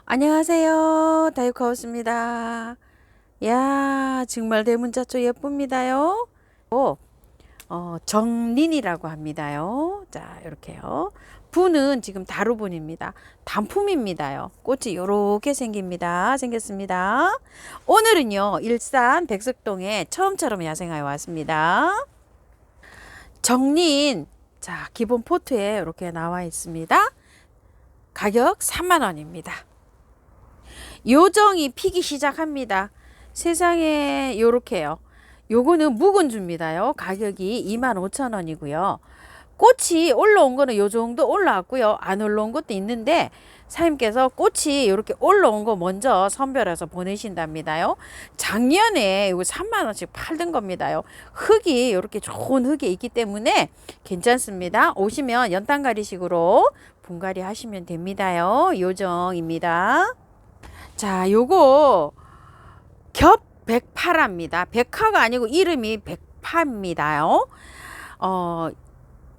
안녕하세요. 다이코하우스입니다. 야, 정말 대문자초 예쁩니다요. 정린이라고 합니다요. 자, 이렇게요. 분은 지금 다루분입니다. 단품입니다요. 꽃이 요렇게 생겼습니다. 오늘은요, 일산 백석동에 처음처럼 야생하여 왔습니다. 정린, 자, 기본 포트에 이렇게 나와 있습니다. 가격 3만원입니다. 요정이 피기 시작합니다. 세상에 요렇게요. 요거는 묵은 줍니다요. 가격이 25,000원이고요. 꽃이 올라온 거는 요 정도 올라왔고요. 안 올라온 것도 있는데 사장님께서 꽃이 이렇게 올라온 거 먼저 선별해서 보내신답니다요. 작년에 이거 3만원씩 팔던 겁니다요. 흙이 이렇게 좋은 흙이 있기 때문에 괜찮습니다. 오시면 연탄가리식으로 분갈이 하시면 됩니다요. 요정입니다. 자, 요거 겹 백파랍니다. 백화가 아니고 이름이 백파입니다요.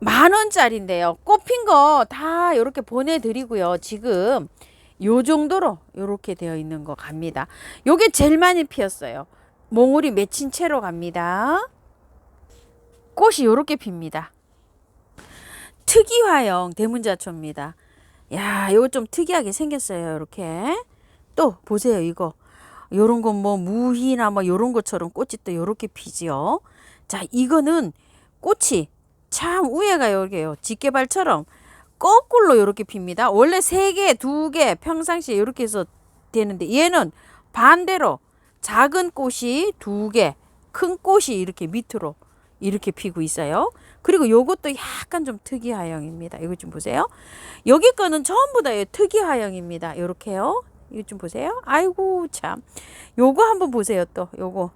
10,000원짜리인데요. 꽃핀 거 다 이렇게 보내드리고요. 지금 요 정도로 이렇게 되어 있는 거 갑니다. 요게 제일 많이 피었어요. 몽울이 맺힌 채로 갑니다. 꽃이 요렇게 핍니다. 특이화형 대문자초입니다. 야, 요거 좀 특이하게 생겼어요. 이렇게. 또 보세요. 이거 요런 건 뭐 무희나 뭐 요런 것처럼 꽃이 또 요렇게 피지요. 자, 이거는 꽃이 참 위에가 요렇게요. 집게발처럼 거꾸로 요렇게 핍니다. 원래 3개, 2개 평상시에 요렇게 해서 되는데 얘는 반대로 작은 꽃이 2개, 큰 꽃이 이렇게 밑으로 이렇게 피고 있어요. 그리고 요것도 약간 좀 특이화형입니다. 이거 좀 보세요. 여기 거는 전부 다 특이화형입니다. 요렇게요. 이거 좀 보세요. 아이고 참. 요거 한번 보세요. 또 요거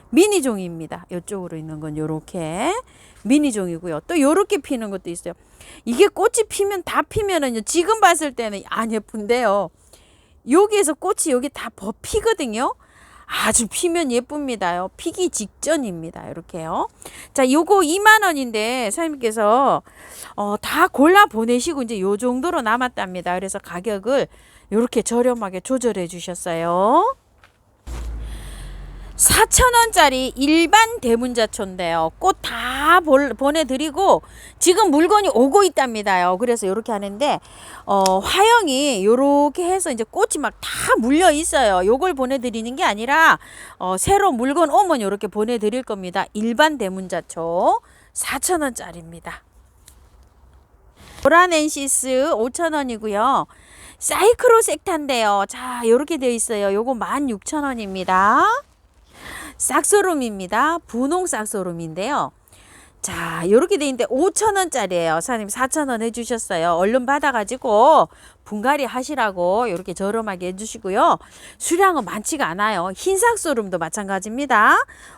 미니종입니다. 이쪽으로 있는 건 요렇게 미니종이고요. 또 요렇게 피는 것도 있어요. 이게 꽃이 피면 다 피면은요. 지금 봤을 때는 안 예쁜데요. 여기에서 꽃이 여기 다 피거든요. 아주 피면 예쁩니다요. 피기 직전입니다. 이렇게요. 자, 요거 2만원인데 사장님께서 다 골라 보내시고 이제 요 정도로 남았답니다. 그래서 가격을 이렇게 저렴하게 조절해 주셨어요. 4,000원짜리 일반 대문자초인데요. 꽃 다 보내드리고 지금 물건이 오고 있답니다요. 그래서 이렇게 하는데 화형이 이렇게 해서 이제 꽃이 막 다 물려 있어요. 요걸 보내드리는 게 아니라 새로 물건 오면 이렇게 보내드릴 겁니다. 일반 대문자초 4,000원짜리입니다. 보라넨시스 5,000원이고요. 사이크로섹타인데요. 자, 이렇게 되어 있어요. 요거 16,000원입니다. 싹소롬입니다. 분홍 싹소롬인데요. 자, 요렇게 돼 있는데 5,000원짜리예요. 사장님 4,000원 해주셨어요. 얼른 받아가지고 분갈이 하시라고 이렇게 저렴하게 해주시고요. 수량은 많지가 않아요. 흰 싹소름도 마찬가지입니다.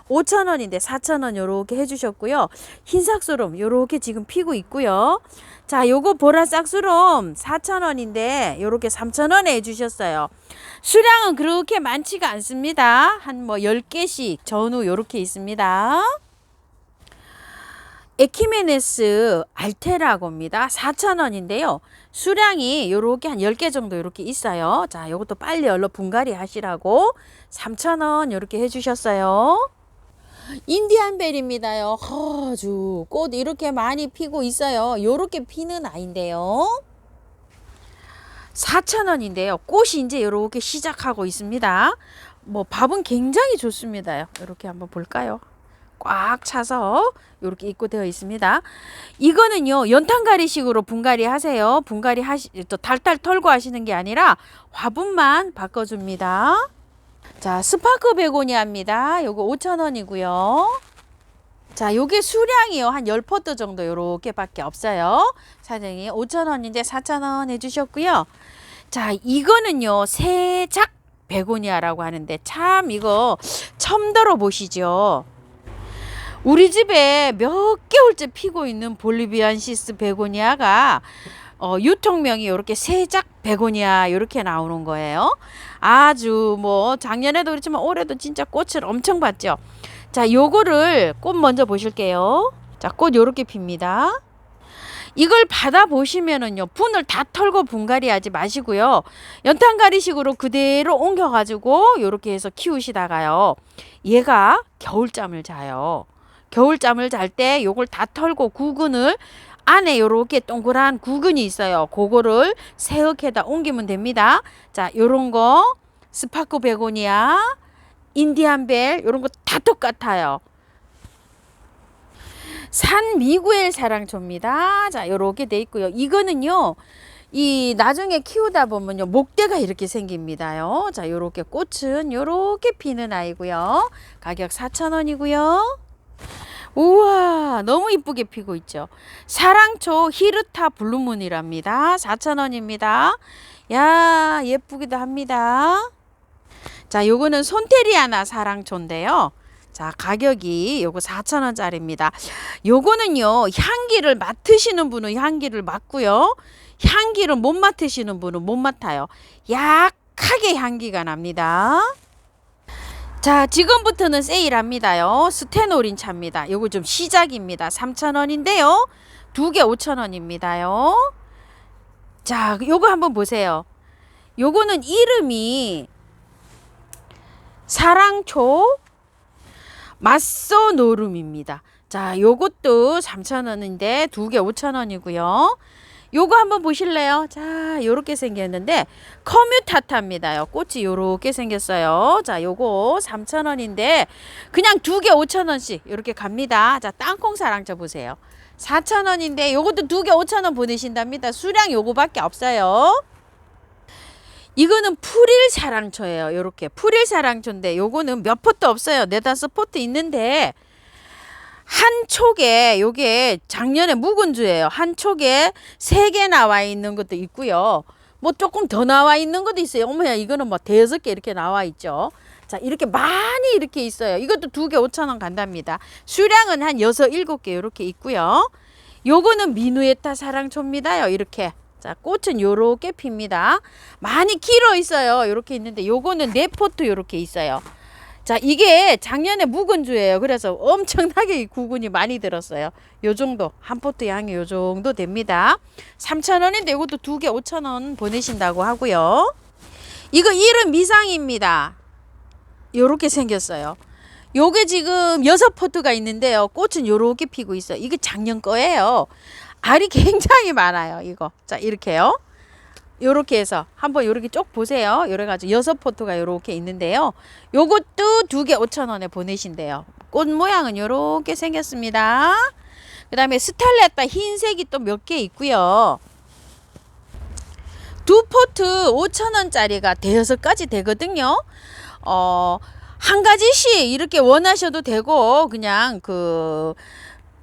5,000원인데 4,000원 요렇게 해주셨고요. 흰 싹소름 요렇게 지금 피고 있고요. 자, 요거 보라 싹소름 4,000원인데 요렇게 3,000원에 해주셨어요. 수량은 그렇게 많지가 않습니다. 한 뭐 10개씩 전후 요렇게 있습니다. 에키메네스 알테라고입니다. 4,000원인데요. 수량이 요렇게 한 10개 정도 요렇게 있어요. 자, 요것도 빨리 얼른 분갈이 하시라고 3,000원 요렇게 해주셨어요. 인디안벨입니다요. 아주 꽃 이렇게 많이 피고 있어요. 요렇게 피는 아이인데요. 4,000원인데요. 꽃이 이제 요렇게 시작하고 있습니다. 뭐 밥은 굉장히 좋습니다. 이렇게 한번 볼까요? 꽉 차서 이렇게 입고되어 있습니다. 이거는요 연탄가리식으로 분갈이 하세요. 분갈이 또 탈탈 털고 하시는 게 아니라 화분만 바꿔줍니다. 자, 스파크 베고니아입니다. 요거 5,000원이고요. 자, 요게 수량이요 한 10포트 정도 요렇게 밖에 없어요. 사장님 5,000원인데 4,000원 해주셨고요. 자, 이거는요 세작 베고니아라고 하는데 참 이거 처음 들어보시죠. 우리 집에 몇 개월째 피고 있는 볼리비안시스 베고니아가 유통명이 이렇게 세작 베고니아 이렇게 나오는 거예요. 아주 뭐 작년에도 그렇지만 올해도 진짜 꽃을 엄청 봤죠. 자, 요거를 꽃 먼저 보실게요. 자, 꽃 요렇게 핍니다. 이걸 받아보시면은요, 분을 다 털고 분갈이 하지 마시고요. 연탄가리식으로 그대로 옮겨가지고 요렇게 해서 키우시다가요, 얘가 겨울잠을 자요. 겨울잠을 잘 때 요걸 다 털고 구근을 안에 요렇게 동그란 구근이 있어요. 그거를 새흙에다 옮기면 됩니다. 자, 요런 거 스파크 베고니아, 인디안벨 요런 거 다 똑같아요. 산 미구엘 사랑초입니다. 자, 요렇게 돼 있고요. 이거는요, 이 나중에 키우다 보면요, 목대가 이렇게 생깁니다요. 자, 요렇게 꽃은 요렇게 피는 아이고요. 가격 4,000원이고요. 우와, 너무 이쁘게 피고 있죠. 사랑초 히르타 블루문이랍니다. 4,000원입니다. 야, 예쁘기도 합니다. 자, 요거는 손테리아나 사랑초인데요. 자, 가격이 요거 4,000원짜리입니다. 요거는요, 향기를 맡으시는 분은 향기를 맡고요. 향기를 못 맡으시는 분은 못 맡아요. 약하게 향기가 납니다. 자, 지금부터는 세일합니다요. 스테노린 차입니다. 요거 좀 시작입니다. 3,000원인데요. 두 개 5,000원입니다요. 자, 요거 한번 보세요. 요거는 이름이 사랑초 마소노름입니다. 자, 요것도 3,000원인데 두 개 5,000원이고요. 요거 한번 보실래요? 자, 요렇게 생겼는데 커뮤타타입니다요. 꽃이 요렇게 생겼어요. 자, 요거 3,000원인데 그냥 두 개 5,000원씩 요렇게 갑니다. 자, 땅콩 사랑초 보세요. 4,000원인데 요것도 두 개 5,000원 보내신답니다. 수량 요거밖에 없어요. 이거는 풀일 사랑초예요. 요렇게 풀일 사랑초인데 요거는 몇 포트 없어요. 4-5포트 있는데 한 촉에 요게 작년에 묵은주예요. 한 촉에 3개 나와 있는 것도 있고요. 뭐 조금 더 나와 있는 것도 있어요. 어머야, 이거는 뭐 5-6개 이렇게 나와 있죠. 자, 이렇게 많이 이렇게 있어요. 이것도 두 개 5,000원 간답니다. 수량은 한 6-7개 이렇게 있고요. 요거는 미누에타 사랑초입니다요. 이렇게. 자, 꽃은 요렇게 핍니다. 많이 길어 있어요. 요렇게 있는데 요거는 4포트 요렇게 있어요. 자, 이게 작년에 묵은주예요. 그래서 엄청나게 구근이 많이 들었어요. 요 정도, 한 포트 양이 요 정도 됩니다. 3,000원인데 이것도 두 개 5,000원 보내신다고 하고요. 이거 이름 미상입니다. 요렇게 생겼어요. 요게 지금 6포트가 있는데요. 꽃은 요렇게 피고 있어요. 이게 작년 거예요. 알이 굉장히 많아요. 이거. 자, 이렇게요. 요렇게 해서 한번 요렇게 쭉 보세요. 요래 가지고 6포트가 요렇게 있는데요. 요것도 두 개 5,000원에 보내신대요. 꽃 모양은 요렇게 생겼습니다. 그 다음에 스탈레타 흰색이 또 몇 개 있고요. 두 포트 5,000원짜리가 5가지 되거든요. 한 가지씩 이렇게 원하셔도 되고 그냥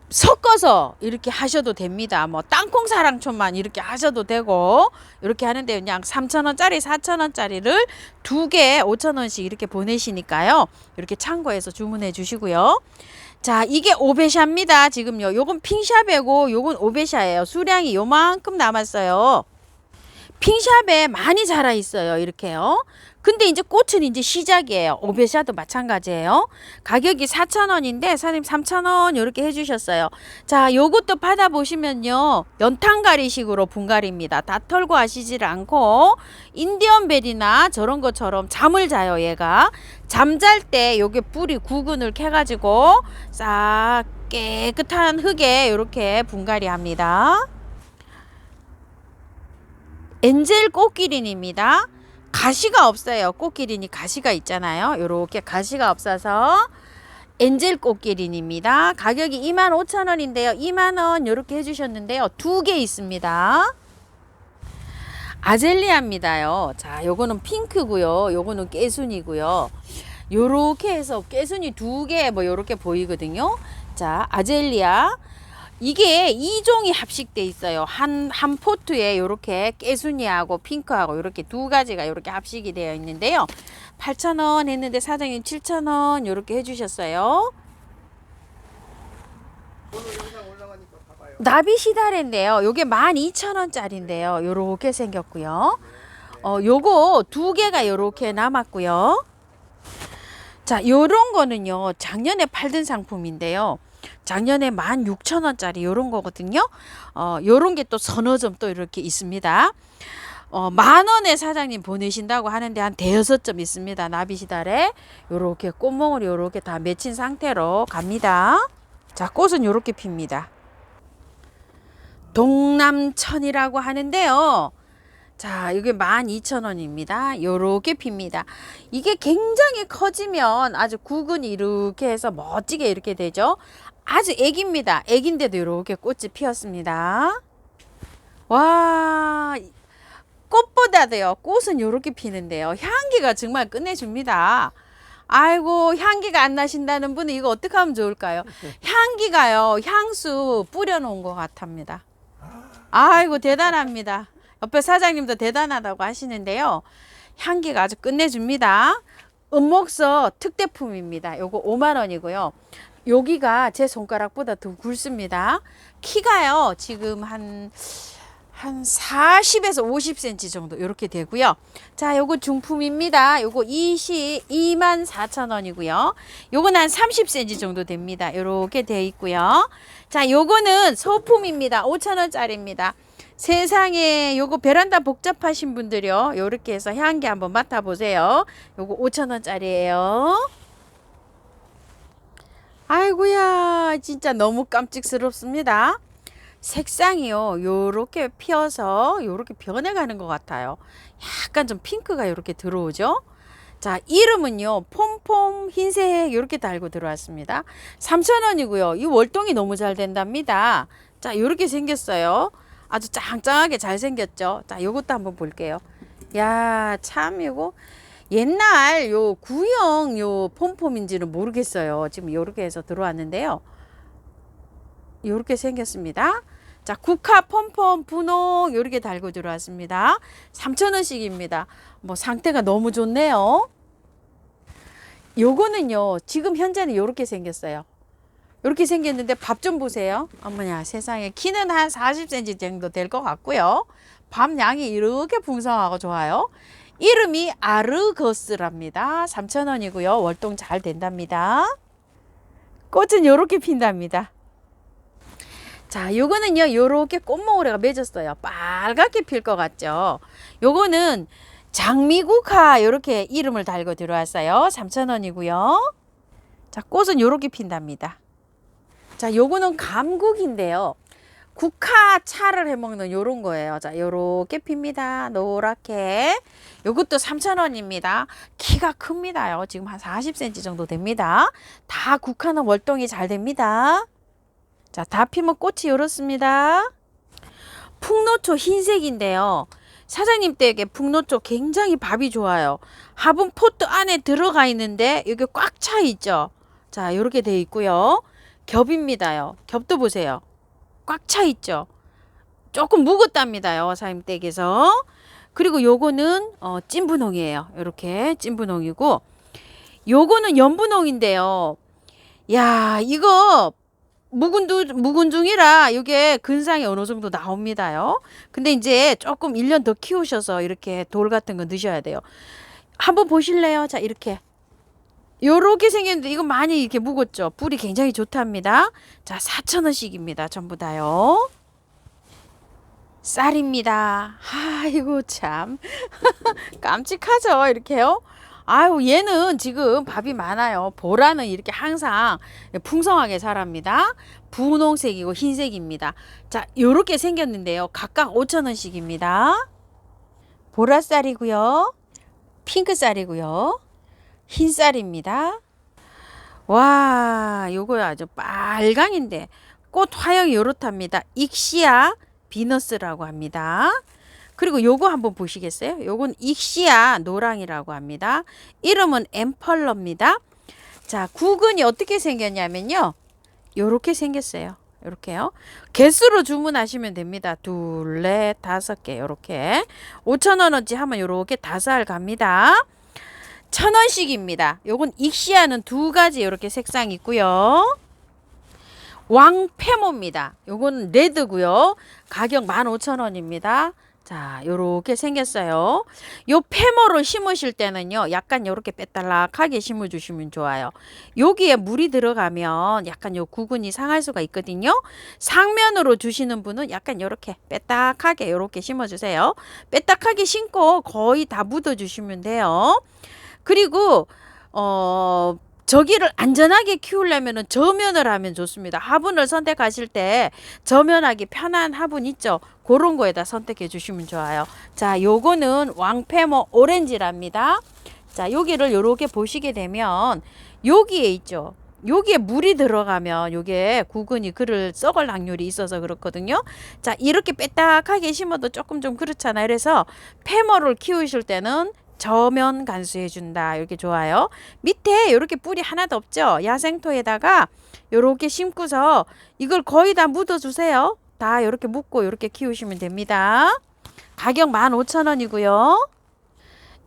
섞어서 이렇게 하셔도 됩니다. 뭐 땅콩 사랑초만 이렇게 하셔도 되고 이렇게 하는데 그냥 3,000원짜리 4,000원짜리를 두 개 5,000원씩 이렇게 보내시니까요. 이렇게 참고해서 주문해 주시고요. 자, 이게 오베샤입니다. 지금요. 요건 핑샵이고 요건 오베샤예요. 수량이 요만큼 남았어요. 핑샵에 많이 자라 있어요. 이렇게요. 근데 이제 꽃은 이제 시작이에요. 오베샤도 마찬가지예요. 가격이 4,000원인데 사장님 3,000원 이렇게 해주셨어요. 자, 요것도 받아보시면요. 연탄가리식으로 분갈이입니다. 다 털고 하시질 않고 인디언벨이나 저런 것처럼 잠을 자요. 얘가 잠잘 때 요게 뿌리 구근을 캐가지고 싹 깨끗한 흙에 이렇게 분갈이 합니다. 엔젤 꽃기린입니다. 가시가 없어요. 꽃기린이 가시가 있잖아요. 요렇게 가시가 없어서 엔젤 꽃기린입니다. 가격이 25,000원인데요. 2만원 요렇게 해주셨는데요. 두 개 있습니다. 아젤리아입니다요. 자, 요거는 핑크고요. 요거는 깨순이고요. 요렇게 해서 깨순이 두 개 뭐 요렇게 보이거든요. 자, 아젤리아. 이게 2종이 합식돼 있어요. 한 포트에 이렇게 깨순이하고 핑크하고 이렇게 두 가지가 이렇게 합식이 되어 있는데요. 8,000원 했는데 사장님 7,000원 이렇게 해주셨어요. 나비 시다레인데요. 요게 12,000원짜리인데요. 요렇게 생겼고요. 요거 두 개가 요렇게 남았고요. 자, 요런 거는요. 작년에 팔던 상품인데요. 작년에 16,000원짜리 요런 거거든요. 요런 게 또 서너 점 또 이렇게 있습니다. 10,000원에 사장님 보내신다고 하는데 한 대여섯 점 있습니다. 나비시달에 요렇게 꽃몽을 요렇게 다 맺힌 상태로 갑니다. 자, 꽃은 요렇게 핍니다. 동남천이라고 하는데요. 자, 이게 12,000원입니다. 요렇게 핍니다. 이게 굉장히 커지면 아주 구근이 이렇게 해서 멋지게 이렇게 되죠. 아주 애기입니다. 애기인데도 이렇게 꽃이 피었습니다. 와, 꽃보다도요, 꽃은 이렇게 피는데요. 향기가 정말 끝내줍니다. 아이고, 향기가 안 나신다는 분은 이거 어떻게 하면 좋을까요? 향기가요, 향수 뿌려놓은 것 같답니다. 아이고, 대단합니다. 옆에 사장님도 대단하다고 하시는데요. 향기가 아주 끝내줍니다. 은목서 특대품입니다. 요거 50,000원이고요. 여기가 제 손가락보다 더 굵습니다. 키가요, 지금 한 40에서 50cm 정도 이렇게 되고요. 자, 요거 중품입니다. 요거 24,000원이고요. 요건 한 30cm 정도 됩니다. 이렇게 되어 있고요. 자, 요거는 소품입니다. 5,000원짜리입니다. 세상에 요거 베란다 복잡하신 분들이요. 요렇게 해서 향기 한번 맡아보세요. 요거 5,000원짜리예요. 아이고야, 진짜 너무 깜찍스럽습니다. 색상이요, 요렇게 피어서 요렇게 변해가는 것 같아요. 약간 좀 핑크가 요렇게 들어오죠. 자, 이름은요, 폼폼 흰색 요렇게 달고 들어왔습니다. 3,000원이고요. 이 월동이 너무 잘 된답니다. 자, 요렇게 생겼어요. 아주 짱짱하게 잘 생겼죠. 자, 요것도 한번 볼게요. 야, 참 요거 옛날 요 구형 요 폼폼인지는 모르겠어요. 지금 요렇게 해서 들어왔는데요. 요렇게 생겼습니다. 자, 국화 폼폼 분홍 요렇게 달고 들어왔습니다. 3,000원씩입니다. 뭐 상태가 너무 좋네요. 요거는요, 지금 현재는 요렇게 생겼어요. 요렇게 생겼는데 밥 좀 보세요. 어머냐 세상에, 키는 한 40cm 정도 될 것 같고요. 밥 양이 이렇게 풍성하고 좋아요. 이름이 아르거스랍니다. 3,000원이고요. 월동 잘 된답니다. 꽃은 요렇게 핀답니다. 자, 요거는요, 요렇게 꽃몽우리가 맺었어요. 빨갛게 필 것 같죠? 요거는 장미국화 요렇게 이름을 달고 들어왔어요. 3,000원이고요. 자, 꽃은 요렇게 핀답니다. 자, 요거는 감국인데요. 국화차를 해먹는 요런 거예요. 자, 요렇게 핍니다. 노랗게. 요것도 3,000원입니다. 키가 큽니다요. 지금 한 40cm 정도 됩니다. 다 국화는 월동이 잘 됩니다. 자, 다 피면 꽃이 이렇습니다. 풍노초 흰색인데요. 사장님 댁에 풍노초 굉장히 밥이 좋아요. 화분 포트 안에 들어가 있는데 여기 꽉 차 있죠. 자, 이렇게 돼 있고요. 겹입니다요. 겹도 보세요. 꽉 차 있죠. 조금 묵었답니다요. 사장님 댁에서. 그리고 요거는 찐분홍이에요. 이렇게 찐분홍이고, 요거는 연분홍인데요. 야, 이거 묵은 중이라 이게 근상이 어느 정도 나옵니다요. 근데 이제 조금 1년 더 키우셔서 이렇게 돌 같은 거 넣으셔야 돼요. 한번 보실래요? 자, 이렇게 요렇게 생겼는데 이거 많이 이렇게 묵었죠. 불이 굉장히 좋답니다. 자, 4,000원씩입니다. 전부 다요. 쌀입니다. 아이고 참 깜찍하죠. 이렇게요. 아유, 얘는 지금 밥이 많아요. 보라는 이렇게 항상 풍성하게 자랍니다. 분홍색이고 흰색입니다. 자, 요렇게 생겼는데요. 각각 5,000원씩입니다. 보라쌀이고요. 핑크쌀이고요. 흰쌀입니다. 와, 요거 아주 빨강인데 꽃 화형이 요렇답니다. 익시아 비너스라고 합니다. 그리고 요거 한번 보시겠어요? 요건 익시아 노랑이라고 합니다. 이름은 엠펄러입니다. 자, 구근이 어떻게 생겼냐면요. 요렇게 생겼어요. 요렇게요. 개수로 주문하시면 됩니다. 2, 4, 5개 요렇게. 5,000원어치 하면 요렇게 5알 갑니다. 1,000원씩입니다. 요건 익시아는 2가지 요렇게 색상 있고요. 왕페모입니다. 요건 레드고요. 가격 15,000원입니다. 자, 자, 요렇게 생겼어요. 요 페모를 심으실 때는요, 약간 요렇게 빼달락하게 심어주시면 좋아요. 여기에 물이 들어가면 약간 요 구근이 상할 수가 있거든요. 상면으로 주시는 분은 약간 요렇게 빼딱하게 요렇게 심어주세요. 빼딱하게 심고 거의 다 묻어주시면 돼요. 그리고, 저기를 안전하게 키우려면 저면을 하면 좋습니다. 화분을 선택하실 때 저면하기 편한 화분 있죠? 그런 거에다 선택해 주시면 좋아요. 자, 요거는 왕페모 오렌지랍니다. 자, 여기를 요렇게 보시게 되면 여기에 있죠? 여기에 물이 들어가면 요게 구근이 글을 썩을 확률이 있어서 그렇거든요. 자, 이렇게 빼딱하게 심어도 조금 좀 그렇잖아요. 그래서 페모를 키우실 때는 저면 간수해 준다. 이렇게 좋아요. 밑에 이렇게 뿌리 하나도 없죠. 야생토에다가 이렇게 심고서 이걸 거의 다 묻어 주세요. 다 이렇게 묻고 이렇게 키우시면 됩니다. 가격 15,000원이고요.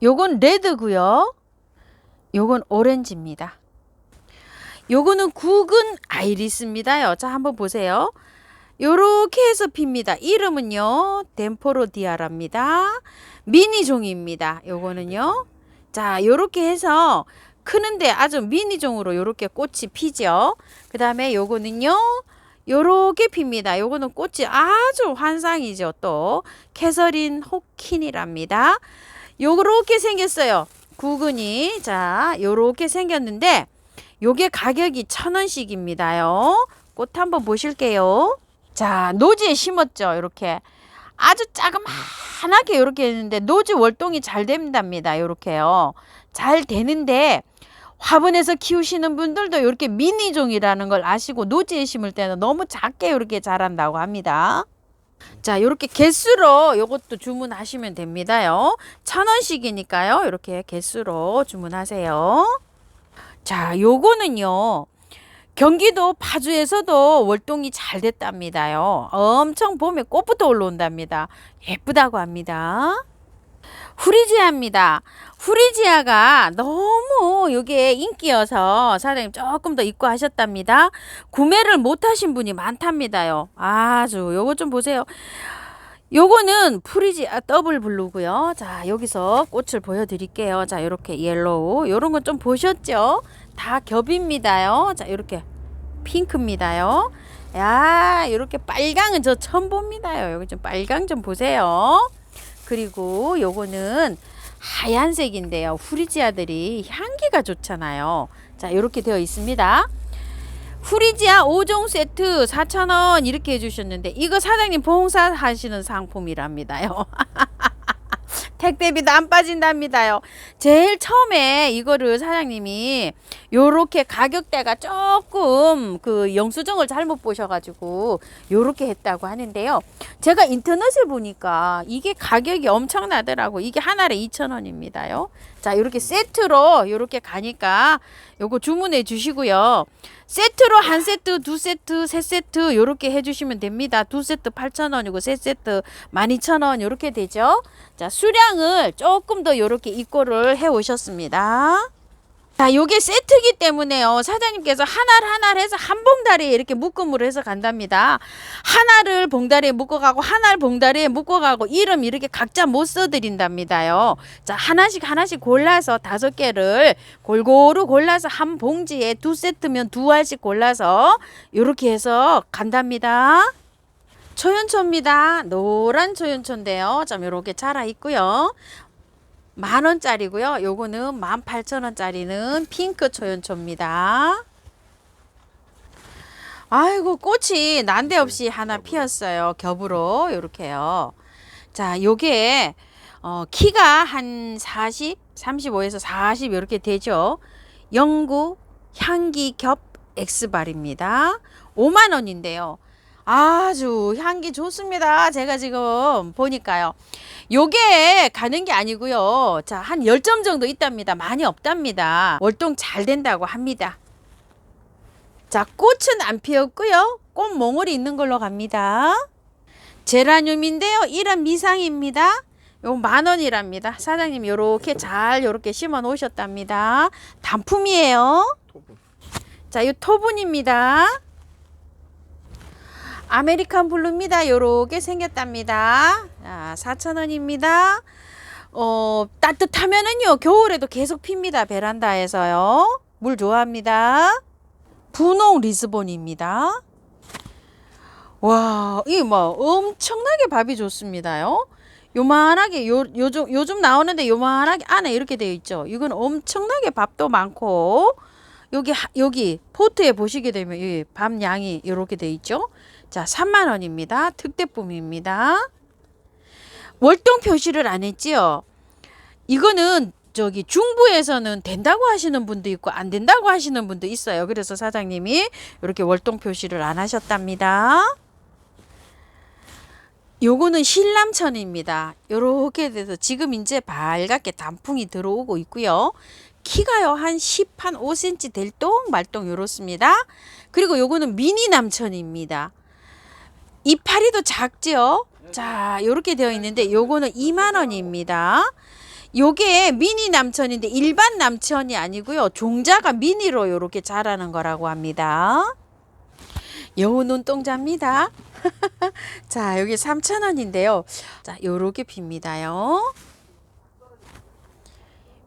요건 레드고요. 요건 오렌지입니다. 요거는 구근 아이리스입니다요. 자, 한번 보세요. 요렇게 해서 핍니다. 이름은요, 덴포로디아랍니다. 미니종입니다. 요거는요. 자, 요렇게 해서 크는데 아주 미니종으로 요렇게 꽃이 피죠. 그 다음에 요거는요, 요렇게 핍니다. 요거는 꽃이 아주 환상이죠. 또 캐서린 호킨이랍니다. 요렇게 생겼어요. 구근이. 자, 요렇게 생겼는데 요게 가격이 1,000원씩입니다요. 꽃 한번 보실게요. 자, 노지에 심었죠. 이렇게 아주 자그마하게 이렇게 했는데 노지 월동이 잘 된답니다. 이렇게요. 잘 되는데 화분에서 키우시는 분들도 이렇게 미니종이라는 걸 아시고 노지에 심을 때는 너무 작게 이렇게 자란다고 합니다. 자, 이렇게 개수로 요것도 주문하시면 됩니다요. 1,000원씩이니까요. 이렇게 개수로 주문하세요. 자, 요거는요. 경기도 파주에서도 월동이 잘 됐답니다요. 엄청 봄에 꽃부터 올라온답니다. 예쁘다고 합니다. 후리지아입니다. 후리지아가 너무 이게 인기여서 사장님 조금 더 입고하셨답니다. 구매를 못하신 분이 많답니다요. 아주 요거 좀 보세요. 요거는 프리지아 더블 블루고요. 자, 여기서 꽃을 보여드릴게요. 자, 이렇게 옐로우 요런 건 좀 보셨죠? 다 겹입니다요. 자, 이렇게 핑크입니다요. 야, 이렇게 빨강은 저 처음 봅니다요. 여기 좀 빨강 좀 보세요. 그리고 요거는 하얀색인데요. 후리지아들이 향기가 좋잖아요. 자, 이렇게 되어 있습니다. 후리지아 5종 세트 4,000원 이렇게 해주셨는데 이거 사장님 봉사 하시는 상품이랍니다요. 택배비도 안 빠진답니다요. 제일 처음에 이거를 사장님이 요렇게 가격대가 조금 그 영수증을 잘못 보셔가지고 요렇게 했다고 하는데요. 제가 인터넷에 보니까 이게 가격이 엄청나더라고. 이게 하나에 2,000원입니다요. 자, 이렇게 세트로 요렇게 가니까 요거 주문해 주시고요. 세트로 한 세트, 두 세트, 세 세트 요렇게 해주시면 됩니다. 두 세트 8,000원이고 세 세트 12,000원 요렇게 되죠. 자, 수량을 조금 더 요렇게 입고를 해 오셨습니다. 자, 요게 세트기 때문에요. 사장님께서 하나를 해서 한 봉다리에 이렇게 묶음으로 해서 간답니다. 하나를 봉다리에 묶어가고 하나를 봉다리에 묶어가고 이름 이렇게 각자 못 써드린답니다요. 자, 하나씩 골라서 5개를 골고루 골라서 한 봉지에 두 세트면 두 알씩 골라서 이렇게 해서 간답니다. 초연초입니다. 노란 초연초인데요. 좀 이렇게 자라 있고요. 10,000원짜리고요. 요거는 18,000원짜리는 핑크 초연초입니다. 아이고, 꽃이 난데없이 하나 피었어요. 겹으로 요렇게요. 자, 요게 키가 한 40, 35에서 40 이렇게 되죠. 영구 향기 겹 엑스발입니다. 50,000원인데요. 아주 향기 좋습니다. 제가 지금 보니까요. 요게 가는 게 아니고요. 자, 한 10점 정도 있답니다. 많이 없답니다. 월동 잘 된다고 합니다. 자, 꽃은 안 피었고요. 꽃 몽울이 있는 걸로 갑니다. 제라늄인데요. 이런 미상입니다. 요 10,000원이랍니다. 사장님 요렇게 잘 요렇게 심어 놓으셨답니다. 단품이에요. 자, 요 토분입니다. 아메리칸 블루입니다. 요렇게 생겼답니다. 자, 4,000원입니다. 따뜻하면은요, 겨울에도 계속 핍니다. 베란다에서요. 물 좋아합니다. 분홍 리스본입니다. 와, 이 뭐 엄청나게 밥이 좋습니다요. 요만하게 요즘 나오는데 요만하게 안에 이렇게 되어 있죠. 이건 엄청나게 밥도 많고 여기 포트에 보시게 되면 이 밥 양이 이렇게 되어 있죠. 자, 3만 원입니다. 특대품입니다. 월동 표시를 안 했지요. 이거는 저기 중부에서는 된다고 하시는 분도 있고 안 된다고 하시는 분도 있어요. 그래서 사장님이 이렇게 월동 표시를 안 하셨답니다. 요거는 신람천입니다. 요렇게 돼서 지금 이제 밝게 단풍이 들어오고 있고요. 키가요 한 5cm 될동 말동 요렇습니다. 그리고 요거는 미니 남천입니다. 이파리도 작죠. 자, 요렇게 되어 있는데 요거는 2만 원입니다. 요게 미니 남천인데 일반 남천이 아니고요. 종자가 미니로 요렇게 자라는 거라고 합니다. 여우 눈동자입니다. 자, 여기 3,000원인데요. 자, 요렇게 핍니다요.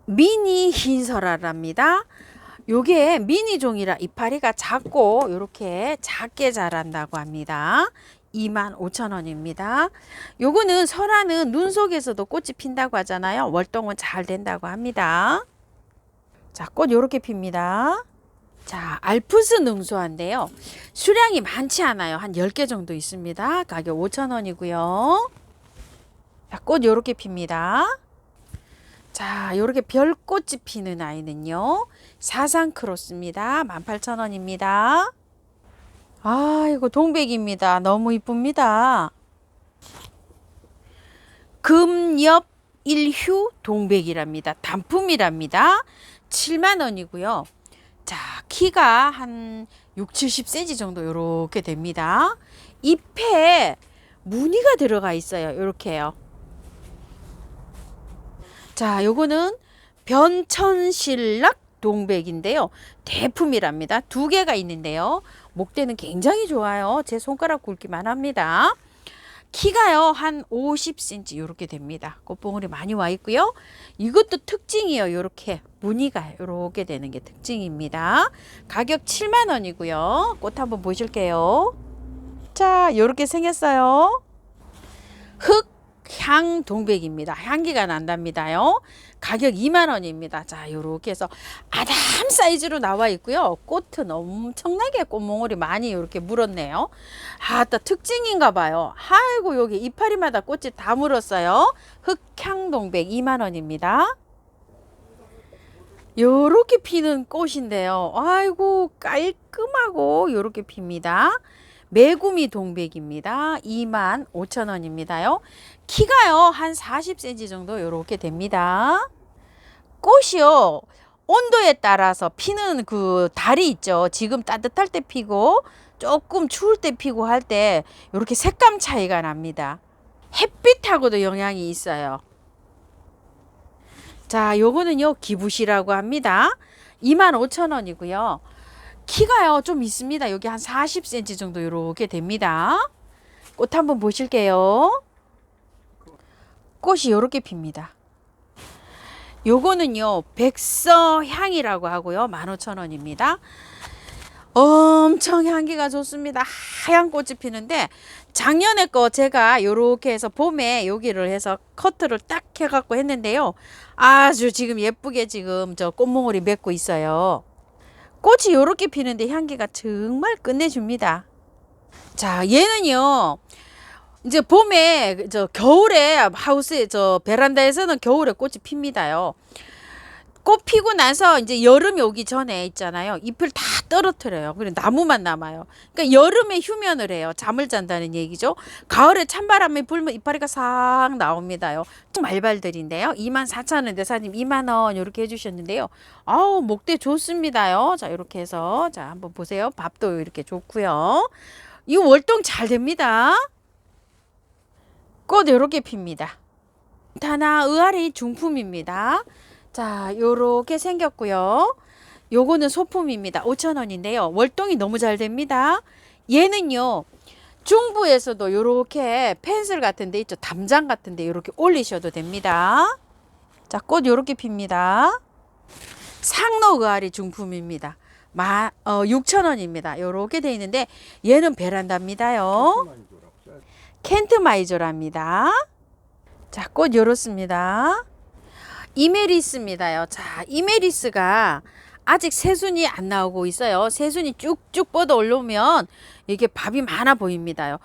미니 흰설화랍니다. 요게 미니 종이라 이파리가 작고 요렇게 작게 자란다고 합니다. 25,000원입니다. 요거는 설화는 눈 속에서도 꽃이 핀다고 하잖아요. 월동은 잘 된다고 합니다. 자, 꽃 요렇게 핍니다. 자, 알프스 능수화인데요. 수량이 많지 않아요. 한 10개 정도 있습니다. 가격 5,000원이고요. 자, 꽃 요렇게 핍니다. 자, 요렇게 별꽃이 피는 아이는요. 사상 크로스입니다. 18,000원입니다. 아이고, 동백입니다. 너무 이쁩니다. 금엽 일휴 동백이랍니다. 단품이랍니다. 7만 원이고요. 자, 키가 한 6, 70cm 정도 요렇게 됩니다. 잎에 무늬가 들어가 있어요. 요렇게요. 자, 요거는 변천실락 동백인데요. 대품이랍니다. 2개가 있는데요. 목대는 굉장히 좋아요. 제 손가락 굵기만 합니다. 키가요 한 50cm 요렇게 됩니다. 꽃봉오리 많이 와 있고요. 이것도 특징이에요. 요렇게 무늬가 요렇게 되는 게 특징입니다. 가격 7만 원이고요. 꽃 한번 보실게요. 자, 요렇게 생겼어요. 흑향 동백입니다. 향기가 난답니다요. 가격 2만 원입니다. 자, 요렇게 해서 아담 사이즈로 나와 있고요. 꽃은 엄청나게 꽃몽울이 많이 이렇게 물었네요. 아따, 특징인가 봐요. 아이고, 여기 이파리마다 꽃이 다 물었어요. 흑향동백 2만 원입니다. 요렇게 피는 꽃인데요. 아이고, 깔끔하고 요렇게 핍니다. 메구미 동백입니다. 25,000원입니다요. 키가요 한 40cm 정도 요렇게 됩니다. 꽃이요 온도에 따라서 피는 그 달이 있죠. 지금 따뜻할 때 피고 조금 추울 때 피고 할 때 요렇게 색감 차이가 납니다. 햇빛하고도 영향이 있어요. 자, 요거는요 기부시라고 합니다. 25,000원이고요. 키가요 좀 있습니다. 여기 한 40cm 정도 이렇게 됩니다. 꽃 한번 보실게요. 꽃이 이렇게 핍니다. 요거는요 백서향이라고 하고요 15,000원입니다. 엄청 향기가 좋습니다. 하얀 꽃이 피는데 작년에 거 제가 요렇게 해서 봄에 여기를 해서 커트를 딱 해갖고 했는데요. 아주 지금 예쁘게 지금 저 꽃몽울이 맺고 있어요. 꽃이 요렇게 피는데 향기가 정말 끝내줍니다. 자, 얘는요 이제 봄에 저 겨울에 하우스에 저 베란다에서는 겨울에 꽃이 핍니다요. 꽃 피고 나서 이제 여름이 오기 전에 있잖아요. 잎을 다 떨어뜨려요. 그래 나무만 남아요. 그러니까 여름에 휴면을 해요. 잠을 잔다는 얘기죠. 가을에 찬바람이 불면 이파리가 싹 나옵니다요. 말발들인데요. 24,000원인데 사장님 2만 원 이렇게 해주셨는데요. 아우 목대 좋습니다요. 자 이렇게 해서 자 한번 보세요. 밥도 이렇게 좋고요. 이 월동 잘 됩니다. 꽃 이렇게 핍니다. 다나 의아리 중품입니다. 자, 요렇게 생겼고요. 요거는 소품입니다. 5,000원인데요. 월동이 너무 잘 됩니다. 얘는요. 중부에서도 요렇게 펜슬 같은 데 있죠. 담장 같은 데 요렇게 올리셔도 됩니다. 자, 꽃 요렇게 핍니다. 상로 의아리 중품입니다. 6,000원입니다. 요렇게 돼 있는데 얘는 베란다입니다요. 켄트마이저랍니다. 자, 꽃 요렇습니다. 이메리스입니다요. 자, 이메리스가 아직 새순이 안 나오고 있어요. 새순이 쭉쭉 뻗어 올라오면 이게 밥이 많아 보입니다요.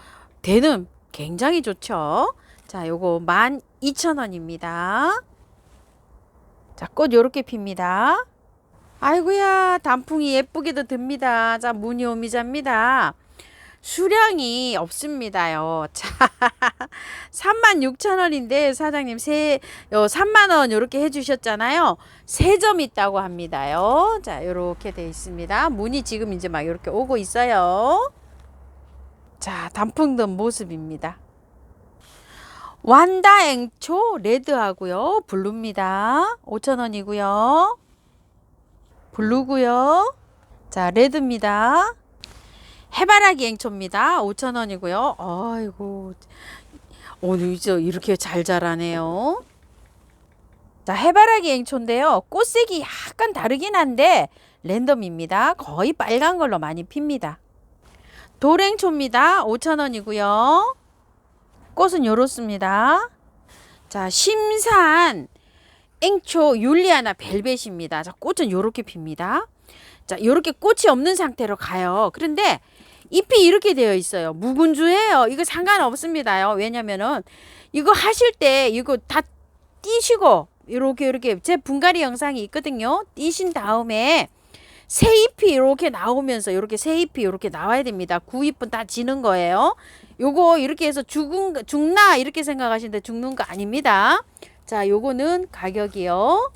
대는 굉장히 좋죠. 자, 요거 12,000원입니다. 자, 꽃 요렇게 핍니다. 아이고야, 단풍이 예쁘게도 듭니다. 자, 무늬오미자입니다. 수량이 없습니다요. 자, 36,000원인데 사장님 3만원 요렇게 해주셨잖아요. 3점 있다고 합니다요. 자, 요렇게 돼 있습니다. 문이 지금 이제 막 요렇게 오고 있어요. 자, 단풍 든 모습입니다. 완다앵초 레드하고요. 블루입니다. 5,000원이고요. 블루고요. 자, 레드입니다. 해바라기 앵초입니다. 5,000원이고요. 아이고, 오늘 이렇게 잘 자라네요. 자, 해바라기 앵초인데요. 꽃색이 약간 다르긴 한데 랜덤입니다. 거의 빨간 걸로 많이 핍니다. 돌앵초입니다. 5,000원이고요. 꽃은 요렇습니다. 자, 심산 앵초 율리아나 벨벳입니다. 자, 꽃은 요렇게 핍니다. 자, 요렇게 꽃이 없는 상태로 가요. 그런데 잎이 이렇게 되어 있어요. 묵은주예요. 이거 상관없습니다요. 왜냐면은 이거 하실 때 이거 다 띄시고 이렇게 제 분갈이 영상이 있거든요. 띄신 다음에 새 잎이 이렇게 나오면서 이렇게 새 잎이 이렇게 나와야 됩니다. 구잎은 다 지는 거예요. 요거 이렇게 해서 죽나 이렇게 생각하시는데 죽는 거 아닙니다. 자, 요거는 가격이요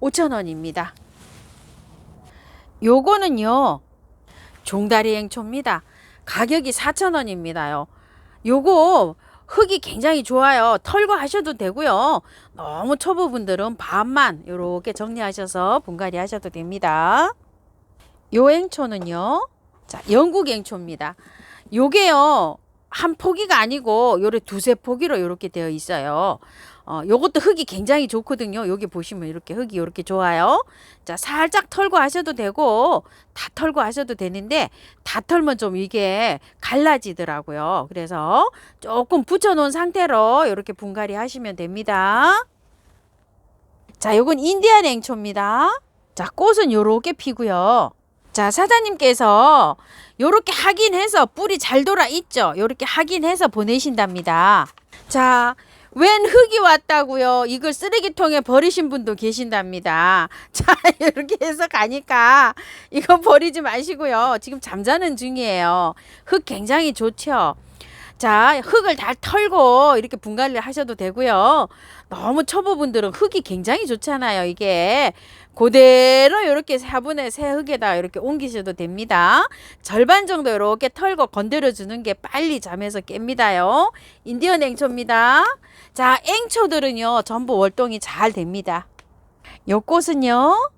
5,000원입니다. 요거는요 종다리 앵초입니다. 가격이 4,000원입니다요. 요거 흙이 굉장히 좋아요. 털고 하셔도 되고요. 너무 초보분들은 반만 이렇게 정리하셔서 분갈이 하셔도 됩니다. 요 앵초는요, 자, 영국 앵초입니다. 요게요 한 포기가 아니고 요래 두세 포기로 이렇게 되어 있어요. 요것도 흙이 굉장히 좋거든요. 여기 보시면 이렇게 흙이 이렇게 좋아요. 자, 살짝 털고 하셔도 되고 다 털고 하셔도 되는데 다 털면 좀 이게 갈라지더라고요. 그래서 조금 붙여 놓은 상태로 이렇게 분갈이 하시면 됩니다. 자, 요건 인디안 앵초입니다. 자, 꽃은 요렇게 피고요. 자, 사장님께서 요렇게 확인해서 뿌리 잘 돌아 있죠. 요렇게 확인해서 보내신답니다. 자, 웬 흙이 왔다고요? 이걸 쓰레기통에 버리신 분도 계신답니다. 자, 이렇게 해서 가니까 이거 버리지 마시고요. 지금 잠자는 중이에요. 흙 굉장히 좋죠. 자, 흙을 다 털고 이렇게 분갈이를 하셔도 되고요. 너무 초보분들은 흙이 굉장히 좋잖아요. 이게 그대로 이렇게 4분의 새 흙에다 이렇게 옮기셔도 됩니다. 절반 정도 이렇게 털고 건드려 주는 게 빨리 잠에서 깹니다요. 인디언 앵초입니다. 자, 앵초들은요 전부 월동이 잘 됩니다. 요 꽃은요,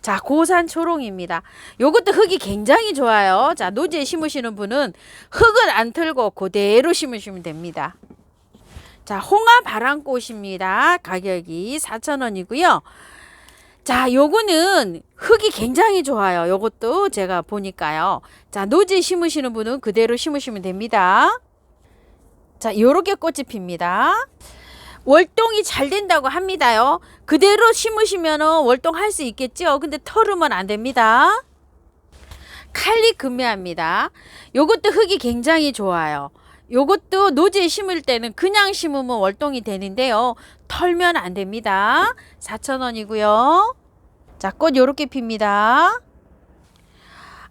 자, 고산 초롱입니다. 요것도 흙이 굉장히 좋아요. 자, 노지에 심으시는 분은 흙을 안 털고 그대로 심으시면 됩니다. 자, 홍화 바람꽃입니다. 가격이 4,000원이고요. 자, 요거는 흙이 굉장히 좋아요. 요것도 제가 보니까요. 자, 노지에 심으시는 분은 그대로 심으시면 됩니다. 자, 요렇게 꽃이 핍니다. 월동이 잘 된다고 합니다요. 그대로 심으시면 월동할 수 있겠죠. 근데 털으면 안 됩니다. 칼리 금매합니다. 요것도 흙이 굉장히 좋아요. 요것도 노지에 심을 때는 그냥 심으면 월동이 되는데요. 털면 안 됩니다. 4,000원이고요. 자, 꽃 요렇게 핍니다.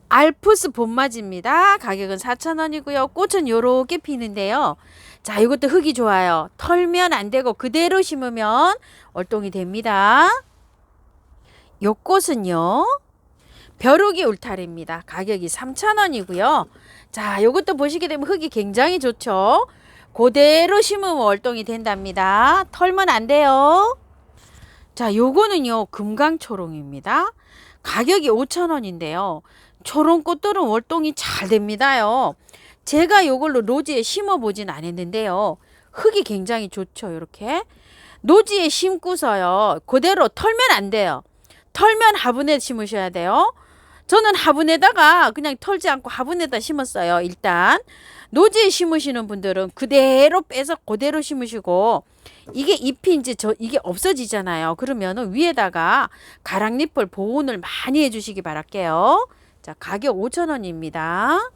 알프스 봄맞이입니다. 가격은 4,000원이고요. 꽃은 요렇게 피는데요. 자, 이것도 흙이 좋아요. 털면 안 되고 그대로 심으면 월동이 됩니다. 요 꽃은요, 벼룩이 울타리입니다. 가격이 3,000원이고요. 자, 요것도 보시게 되면 흙이 굉장히 좋죠. 그대로 심으면 월동이 된답니다. 털면 안 돼요. 자, 요거는요 금강초롱입니다. 가격이 5,000원인데요. 초롱꽃들은 월동이 잘 됩니다요. 제가 요걸로 노지에 심어 보진 않았는데요. 흙이 굉장히 좋죠. 이렇게 노지에 심고서요. 그대로 털면 안 돼요. 털면 화분에 심으셔야 돼요. 저는 화분에다가 그냥 털지 않고 화분에다 심었어요. 일단 노지에 심으시는 분들은 그대로 빼서 그대로 심으시고, 이게 잎이 이제 이게 없어지잖아요. 그러면은 위에다가 가랑잎을 보온을 많이 해주시기 바랄게요. 자, 가격 5,000원입니다.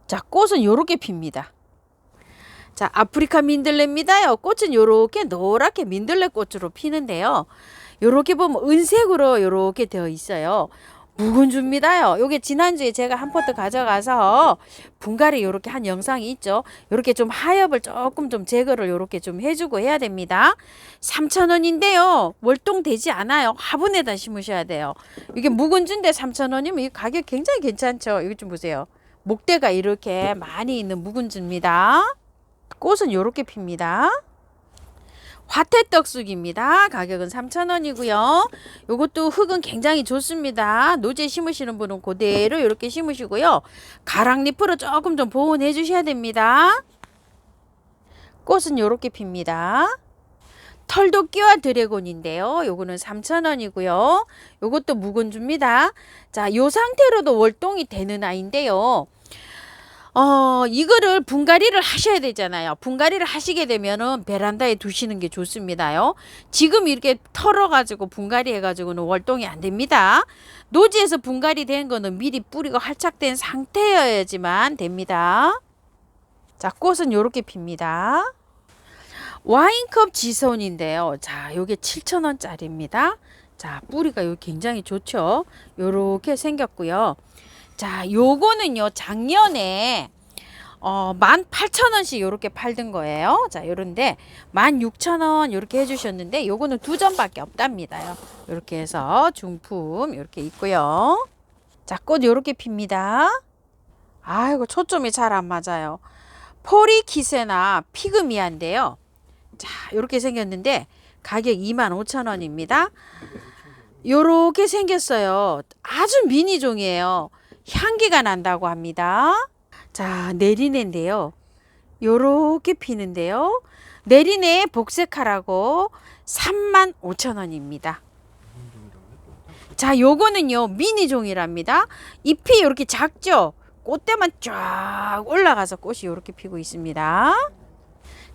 자, 꽃은 요렇게 핍니다. 자, 아프리카 민들레입니다요. 꽃은 요렇게 노랗게 민들레 꽃으로 피는데요. 요렇게 보면 은색으로 요렇게 되어 있어요. 묵은주입니다요. 요게 지난주에 제가 한 포트 가져가서 분갈이 요렇게 한 영상이 있죠. 요렇게 좀 하엽을 조금 좀 제거를 요렇게 좀 해주고 해야 됩니다. 3,000원인데요. 월동 되지 않아요. 화분에다 심으셔야 돼요. 이게 묵은주인데 3,000원이면 이 가격 굉장히 괜찮죠. 이거 좀 보세요. 목대가 이렇게 많이 있는 묵은주입니다. 꽃은 요렇게 핍니다. 화태떡쑥입니다. 가격은 3,000원이고요. 요것도 흙은 굉장히 좋습니다. 노지에 심으시는 분은 그대로 이렇게 심으시고요. 가랑잎으로 조금 좀 보온해 주셔야 됩니다. 꽃은 요렇게 핍니다. 털도끼와 드래곤인데요. 요거는 3,000원이고요. 요것도 묵은주입니다. 자, 요 상태로도 월동이 되는 아이인데요. 이거를 분갈이를 하셔야 되잖아요. 분갈이를 하시게 되면은 베란다에 두시는 게 좋습니다요. 지금 이렇게 털어가지고 분갈이 해가지고는 월동이 안 됩니다. 노지에서 분갈이 된 거는 미리 뿌리가 활착된 상태여야지만 됩니다. 자, 꽃은 요렇게 핍니다. 와인컵 지선인데요. 자, 요게 7,000원짜리입니다. 자, 뿌리가 요 굉장히 좋죠. 요렇게 생겼고요. 자, 요거는요, 작년에 18,000원씩 요렇게 팔던 거예요. 자, 요런데 16,000원 요렇게 해주셨는데, 요거는 2점밖에 없답니다요. 요렇게 해서 중품 요렇게 있고요. 자, 꽃 요렇게 핍니다. 아이고, 초점이 잘 안 맞아요. 포리키세나 피그미아인데요. 자, 요렇게 생겼는데 가격 25,000원입니다. 요렇게 생겼어요. 아주 미니종이에요. 향기가 난다고 합니다. 자, 내리네인데요. 요렇게 피는데요. 내리네 복색하라고 35,000원입니다. 자, 요거는요 미니종이랍니다. 잎이 이렇게 작죠. 꽃대만 쫙 올라가서 꽃이 이렇게 피고 있습니다.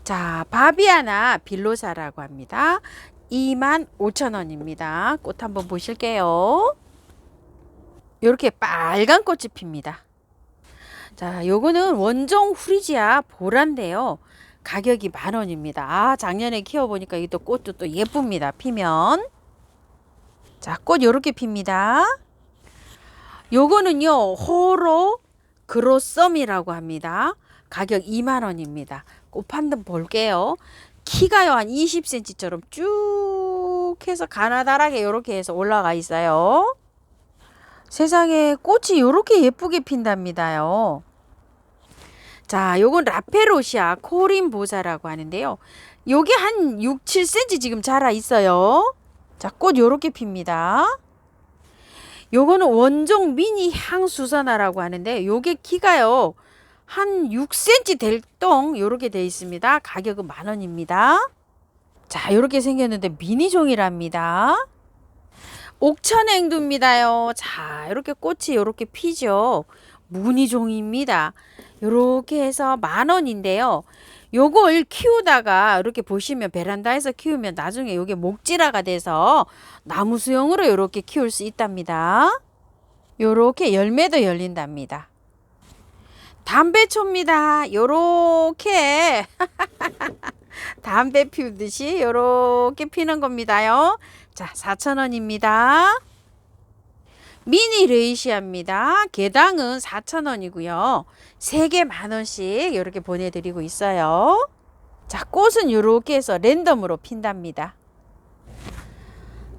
자, 바비아나 빌로사라고 합니다. 25,000원입니다. 꽃 한번 보실게요. 이렇게 빨간 꽃이 핍니다. 자, 요거는 원종 후리지아 보라인데요. 가격이 10,000원입니다. 아, 작년에 키워보니까 이또 꽃도 또 예쁩니다. 피면. 자, 꽃 요렇게 핍니다. 요거는요, 호로 그로썸이라고 합니다. 가격 20,000원입니다. 꽃 한번 볼게요. 키가요, 한 20cm처럼 쭉 해서 가나다랗게 요렇게 해서 올라가 있어요. 세상에 꽃이 요렇게 예쁘게 핀답니다요. 자, 요건 라페로시아 코린 보사라고 하는데요. 요게 한 6, 7cm 지금 자라 있어요. 자, 꽃 요렇게 핍니다. 요거는 원종 미니 향수선화라고 하는데, 요게 키가요 한 6cm 될 똥 요렇게 돼 있습니다. 가격은 10,000원입니다. 자, 요렇게 생겼는데 미니종이랍니다. 옥천행두입니다요. 자, 이렇게 꽃이 이렇게 피죠. 무늬종입니다. 이렇게 해서 10,000원인데요. 요걸 키우다가 이렇게 보시면 베란다에서 키우면 나중에 요게 목지라가 돼서 나무 수용으로 이렇게 키울 수 있답니다. 요렇게 열매도 열린답니다. 담배초입니다. 요렇게 담배 피우듯이 요렇게 피는 겁니다요. 자, 4,000원입니다. 미니 레이시아입니다. 개당은 4,000원이고요. 3개 10,000원씩 이렇게 보내드리고 있어요. 자, 꽃은 이렇게 해서 랜덤으로 핀답니다.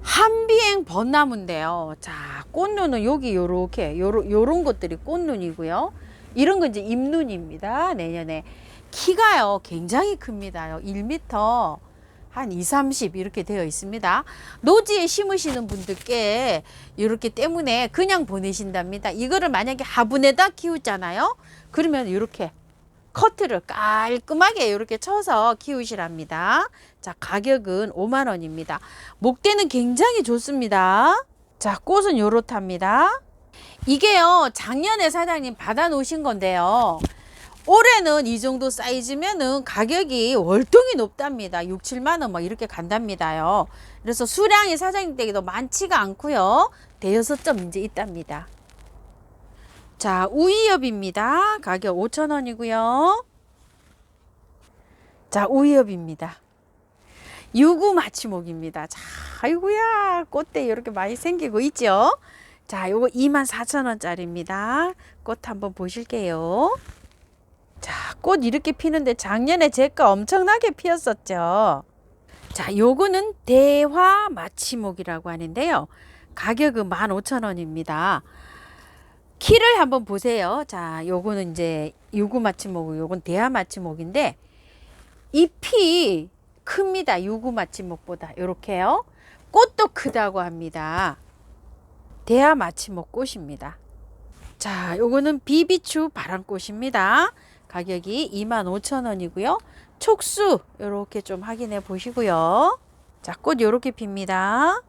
한비행 벚나무인데요. 자, 꽃눈은 여기 요렇게 요런 것들이 꽃눈이고요. 이런 건 이제 잎눈입니다. 내년에 키가요 굉장히 큽니다. 1m 한 2, 30 이렇게 되어 있습니다. 노지에 심으시는 분들께 이렇게 때문에 그냥 보내신답니다. 이거를 만약에 화분에다 키우잖아요. 그러면 이렇게 커트를 깔끔하게 이렇게 쳐서 키우시랍니다. 자, 가격은 5만 원입니다. 목대는 굉장히 좋습니다. 자, 꽃은 요렇답니다. 이게요, 작년에 사장님 받아 놓으신 건데요. 올해는 이 정도 사이즈면은 가격이 월등히 높답니다. 6, 7만 원 뭐 이렇게 간답니다요. 그래서 수량이 사장님 댁에도 많지가 않고요. 대여섯 점 이제 있답니다. 자, 우이엽입니다. 가격 5천 원이고요. 자, 우이엽입니다. 유구 마취목입니다. 자, 아이고야, 꽃대 이렇게 많이 생기고 있죠. 자, 요거 24,000원짜리입니다. 꽃 한번 보실게요. 자, 꽃 이렇게 피는데 작년에 제가 엄청나게 피었었죠. 자, 요거는 대화 마취목이라고 하는데요. 가격은 15,000원입니다. 키를 한번 보세요. 자, 요거는 이제 유구 마취목, 요건 대화 마취목인데 잎이 큽니다. 유구 마취목보다 요렇게요. 꽃도 크다고 합니다. 대화 마취목 꽃입니다. 자, 요거는 비비추 바람꽃입니다. 가격이 25,000원이고요. 촉수 요렇게 좀 확인해 보시고요. 자, 꽃 요렇게 핍니다.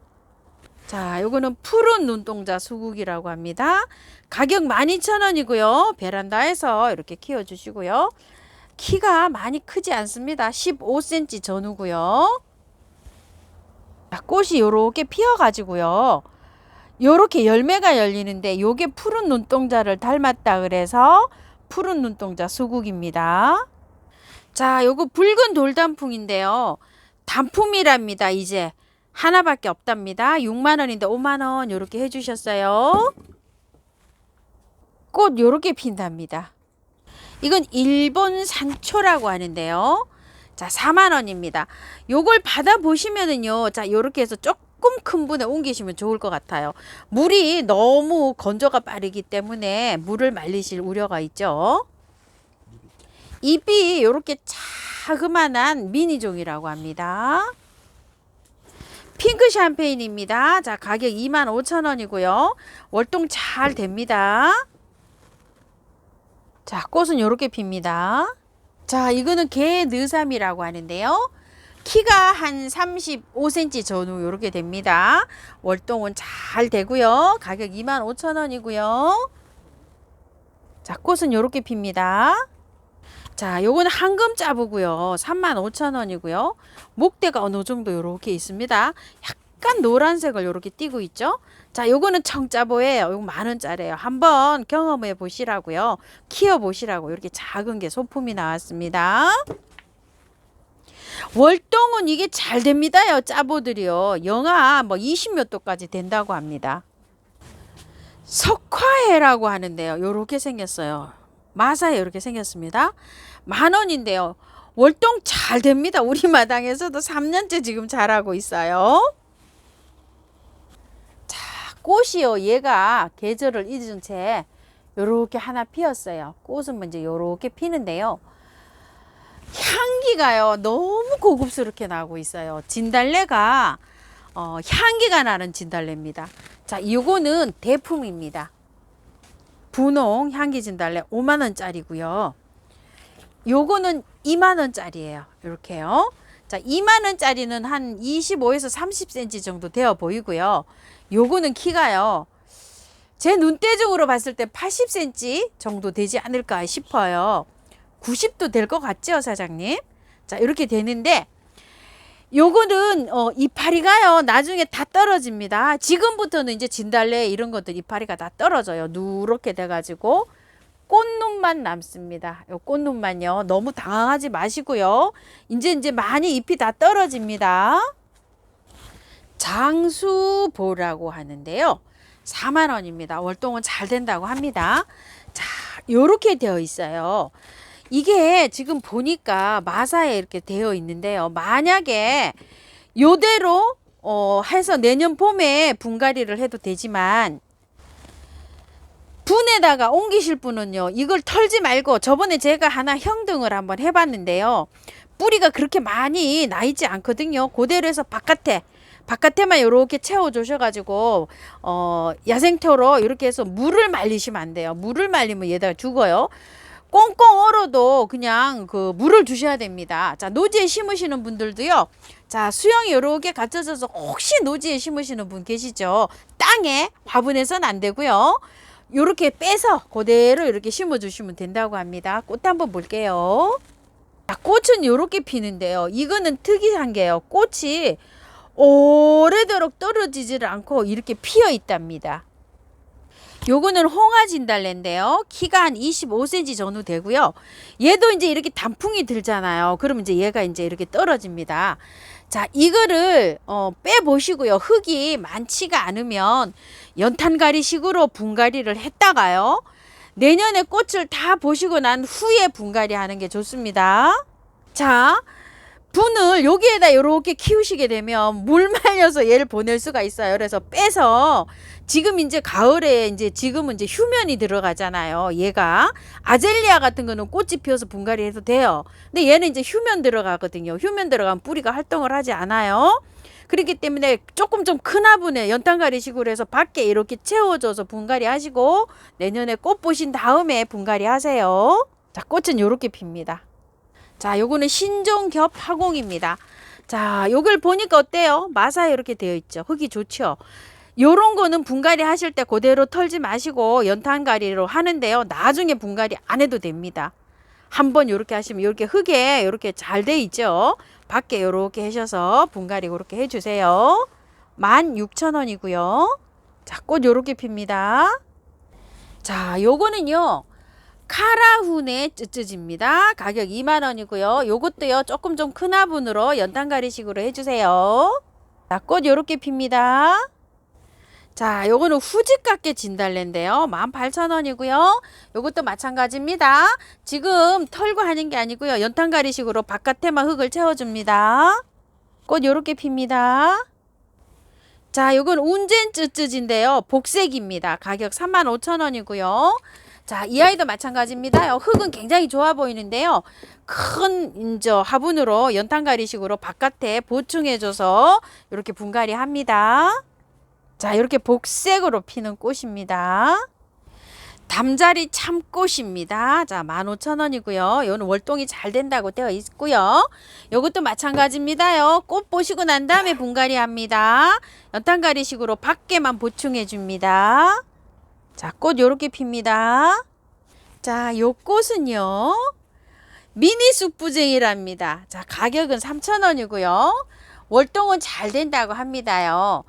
자, 요거는 푸른 눈동자 수국이라고 합니다. 가격 12,000원이고요. 베란다에서 이렇게 키워 주시고요. 키가 많이 크지 않습니다. 15cm 전후고요. 자, 꽃이 요렇게 피어 가지고요. 요렇게 열매가 열리는데 요게 푸른 눈동자를 닮았다 그래서 푸른 눈동자 수국입니다. 자, 요거 붉은 돌단풍인데요. 단품이랍니다. 이제 하나밖에 없답니다. 6만 원인데 5만 원 요렇게 해주셨어요. 꽃 요렇게 핀답니다. 이건 일본 산초라고 하는데요. 자, 4만 원입니다. 요걸 받아 보시면은요. 자, 요렇게 해서 조금 큰 분에 옮기시면 좋을 것 같아요. 물이 너무 건조가 빠르기 때문에 물을 말리실 우려가 있죠. 잎이 요렇게 자그만한 미니종이라고 합니다. 핑크 샴페인입니다. 자, 가격 25,000원이고요. 월동 잘 됩니다. 자, 꽃은 요렇게 핍니다. 자, 이거는 개느삼이라고 하는데요. 키가 한 35cm 전후 요렇게 됩니다. 월동은 잘 되고요. 가격 25,000원이고요. 자, 꽃은 요렇게 핍니다. 자, 요건 황금 짜부고요. 35,000원이고요. 목대가 어느 정도 요렇게 있습니다. 약간 노란색을 요렇게 띄고 있죠. 자, 요거는 청짜보예요. 요거 10,000원짜리예요. 한번 경험해 보시라고요. 키워 보시라고 이렇게 작은 게 소품이 나왔습니다. 월동은 이게 잘 됩니다요. 짜보들이요. 영하 뭐 20몇 도까지 된다고 합니다. 석화해라고 하는데요. 요렇게 생겼어요. 마사에 이렇게 생겼습니다. 10,000원인데요. 월동 잘 됩니다. 우리 마당에서도 3년째 지금 자라고 있어요. 자, 꽃이요. 얘가 계절을 잊은 채 요렇게 하나 피었어요. 꽃은 먼저 요렇게 피는데요. 향기가요. 너무 고급스럽게 나고 있어요. 진달래가 향기가 나는 진달래입니다. 자, 요거는 대품입니다. 분홍 향기 진달래 5만 원짜리고요. 요거는 2만 원짜리예요. 이렇게요. 자, 2만 원짜리는 한 25에서 30cm 정도 되어 보이고요. 요거는 키가요. 제 눈대중으로 봤을 때 80cm 정도 되지 않을까 싶어요. 90도 될 것 같죠, 사장님? 자, 이렇게 되는데 요거는 이파리가요. 나중에 다 떨어집니다. 지금부터는 이제 진달래 이런 것들 이파리가 다 떨어져요. 누렇게 돼 가지고 꽃눈만 남습니다. 요 꽃눈만요. 너무 당황하지 마시고요. 이제 많이 잎이 다 떨어집니다. 장수보라고 하는데요. 4만 원입니다. 월동은 잘 된다고 합니다. 자, 요렇게 되어 있어요. 이게 지금 보니까 마사에 이렇게 되어 있는데요. 만약에 요대로 해서 내년 봄에 분갈이를 해도 되지만 분에다가 옮기실 분은요. 이걸 털지 말고 저번에 제가 하나 형등을 한번 해봤는데요. 뿌리가 그렇게 많이 나 있지 않거든요. 그대로 해서 바깥에만 이렇게 채워 주셔가지고 야생토로 이렇게 해서 물을 말리시면 안 돼요. 물을 말리면 얘가 죽어요. 꽁꽁 얼어도 그냥 그 물을 주셔야 됩니다. 자, 노지에 심으시는 분들도요. 자, 수영이 이렇게 갖춰져서 혹시 노지에 심으시는 분 계시죠? 땅에 화분해서는 안 되고요. 이렇게 빼서 그대로 이렇게 심어 주시면 된다고 합니다. 꽃 한번 볼게요. 자, 꽃은 이렇게 피는데요. 이거는 특이한 게요. 꽃이 오래도록 떨어지질 않고 이렇게 피어 있답니다. 요거는 홍화진달래인데요. 키가 한 25cm 정도 되고요. 얘도 이제 이렇게 단풍이 들잖아요. 그러면 이제 얘가 이제 이렇게 떨어집니다. 자, 이거를 빼보시고요. 흙이 많지가 않으면 연탄가리식으로 분갈이를 했다가요. 내년에 꽃을 다 보시고 난 후에 분갈이 하는 게 좋습니다. 자, 분을 여기에다 이렇게 키우시게 되면 물 말려서 얘를 보낼 수가 있어요. 그래서 빼서 지금 이제 가을에 지금은 이제 휴면이 들어가잖아요. 얘가 아젤리아 같은 거는 꽃이 피어서 분갈이 해도 돼요. 근데 얘는 이제 휴면 들어가거든요. 휴면 들어가면 뿌리가 활동을 하지 않아요. 그렇기 때문에 조금 좀 큰 화분에 연탄가리 식으로 해서 밖에 이렇게 채워줘서 분갈이 하시고 내년에 꽃 보신 다음에 분갈이 하세요. 자, 꽃은 이렇게 핍니다. 자, 요거는 신종겹 화공입니다. 자, 요걸 보니까 어때요? 마사에 이렇게 되어 있죠. 흙이 좋죠. 요런 거는 분갈이 하실 때 그대로 털지 마시고 연탄가리로 하는데요. 나중에 분갈이 안 해도 됩니다. 한번 요렇게 하시면 이렇게 흙에 이렇게 잘 돼 있죠. 밖에 요렇게 하셔서 분갈이 그렇게 해주세요. 16,000원이고요. 자, 꽃 요렇게 핍니다. 자, 요거는요. 카라훈의 쯔쯔지입니다. 가격 20,000원이고요. 요것도요. 조금 좀 큰 화분으로 연탄가리식으로 해주세요. 자, 꽃 요렇게 핍니다. 자, 요거는 후지깎게 진달래인데요. 18,000원이고요. 요것도 마찬가지입니다. 지금 털고 하는 게 아니고요. 연탄가리식으로 바깥에만 흙을 채워줍니다. 꽃 요렇게 핍니다. 자, 요건 운젠 쯔쯔지인데요. 복색입니다. 가격 35,000원이고요. 자, 이 아이도 마찬가지입니다. 흙은 굉장히 좋아 보이는데요. 큰 화분으로 연탄가리식으로 바깥에 보충해줘서 이렇게 분갈이 합니다. 자, 이렇게 복색으로 피는 꽃입니다. 담자리 참꽃입니다. 자, 15,000원이고요. 이거는 월동이 잘 된다고 되어 있고요. 이것도 마찬가지입니다요. 꽃 보시고 난 다음에 분갈이 합니다. 연탄가리식으로 밖에만 보충해 줍니다. 자, 꽃 요렇게 핍니다. 자, 요 꽃은요. 미니 쑥부쟁이랍니다. 자, 가격은 3,000원이고요. 월동은 잘 된다고 합니다요.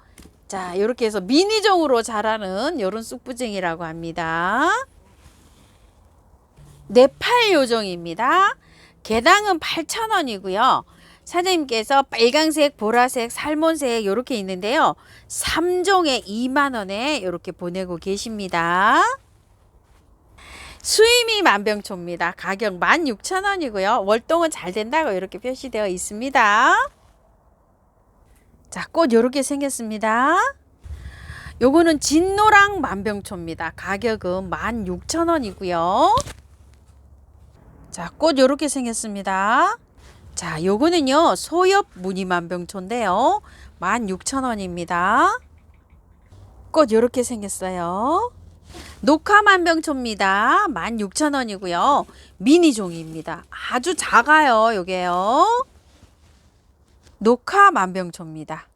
자, 이렇게 해서 미니종으로 자라는 요런 쑥부쟁이라고 합니다. 네팔 요정입니다. 개당은 8,000원이고요. 사장님께서 빨강색, 보라색, 살몬색 이렇게 있는데요. 3종에 20,000원에 이렇게 보내고 계십니다. 수임이 만병초입니다. 가격 16,000원이고요. 월동은 잘 된다고 이렇게 표시되어 있습니다. 자, 꽃 이렇게 생겼습니다. 요거는 진노랑 만병초입니다. 가격은 16,000원이고요. 자, 꽃 이렇게 생겼습니다. 자, 요거는요. 소엽 무늬만병초인데요. 16,000원입니다. 꽃 이렇게 생겼어요. 녹화만병초입니다. 16,000원이고요. 미니종입니다. 아주 작아요. 요게요. 녹화만병초입니다.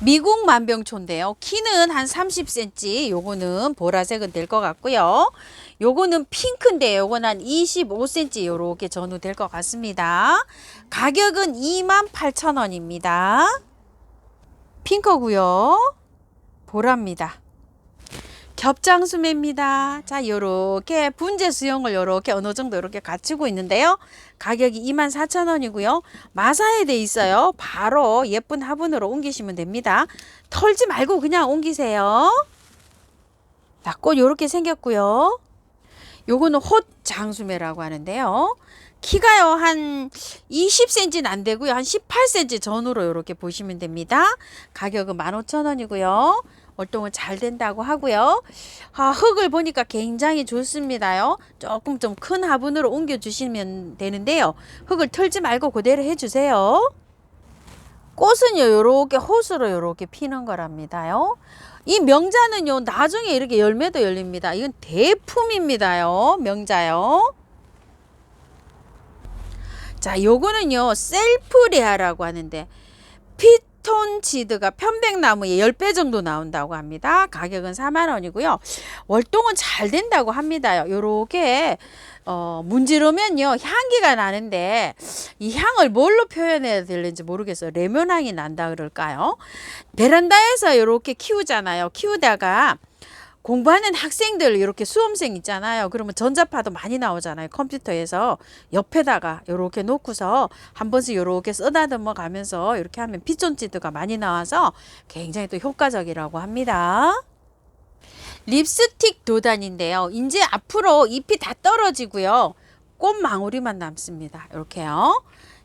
미국 만병초인데요. 키는 한 30cm, 요거는 보라색은 될 것 같고요. 요거는 핑크인데 요거는 한 25cm 요렇게 전후 될 것 같습니다. 가격은 28,000원입니다. 핑크고요. 보라입니다. 겹장수매입니다. 자, 요렇게 분재 수영을 요렇게 어느 정도 요렇게 갖추고 있는데요. 가격이 24,000원이고요. 마사에 돼 있어요. 바로 예쁜 화분으로 옮기시면 됩니다. 털지 말고 그냥 옮기세요. 자, 꽃 요렇게 생겼고요. 요거는 홑장수매라고 하는데요. 키가요 한 20cm는 안 되고요. 한 18cm 전후로 이렇게 보시면 됩니다. 가격은 15,000원이고요. 월동은 잘 된다고 하고요. 흙을 보니까 굉장히 좋습니다요. 조금 좀 큰 화분으로 옮겨 주시면 되는데요. 흙을 털지 말고 그대로 해주세요. 꽃은요, 요렇게 호수로 요렇게 피는 거랍니다요. 이 명자는요, 나중에 이렇게 열매도 열립니다. 이건 대품입니다요. 명자요. 자, 요거는요, 셀프레아라고 하는데, 피톤치드가 편백나무에 10배 정도 나온다고 합니다. 가격은 4만원이고요. 월동은 잘 된다고 합니다. 요렇게 문지르면요 향기가 나는데 이 향을 뭘로 표현해야 될는지 모르겠어요. 레몬향이 난다 그럴까요? 베란다에서 이렇게 키우잖아요. 키우다가 공부하는 학생들 이렇게 수험생 있잖아요. 그러면 전자파도 많이 나오잖아요. 컴퓨터에서 옆에다가 이렇게 놓고서 한 번씩 이렇게 쓰다듬어 가면서 이렇게 하면 피톤치드가 많이 나와서 굉장히 또 효과적이라고 합니다. 립스틱 도단인데요. 이제 앞으로 잎이 다 떨어지고요. 꽃망울이만 남습니다. 이렇게요.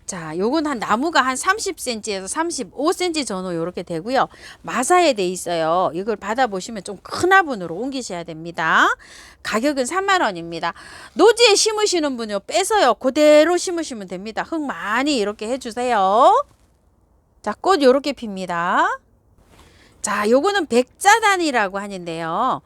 자, 요건 한 나무가 한 30cm에서 35cm 전후 이렇게 되고요. 마사에 돼 있어요. 이걸 받아보시면 좀 큰 화분으로 옮기셔야 됩니다. 가격은 3만원입니다. 노지에 심으시는 분요 빼서요. 그대로 심으시면 됩니다. 흙 많이 이렇게 해주세요. 자, 꽃 요렇게 핍니다. 자, 요거는 백자단이라고 하는데요.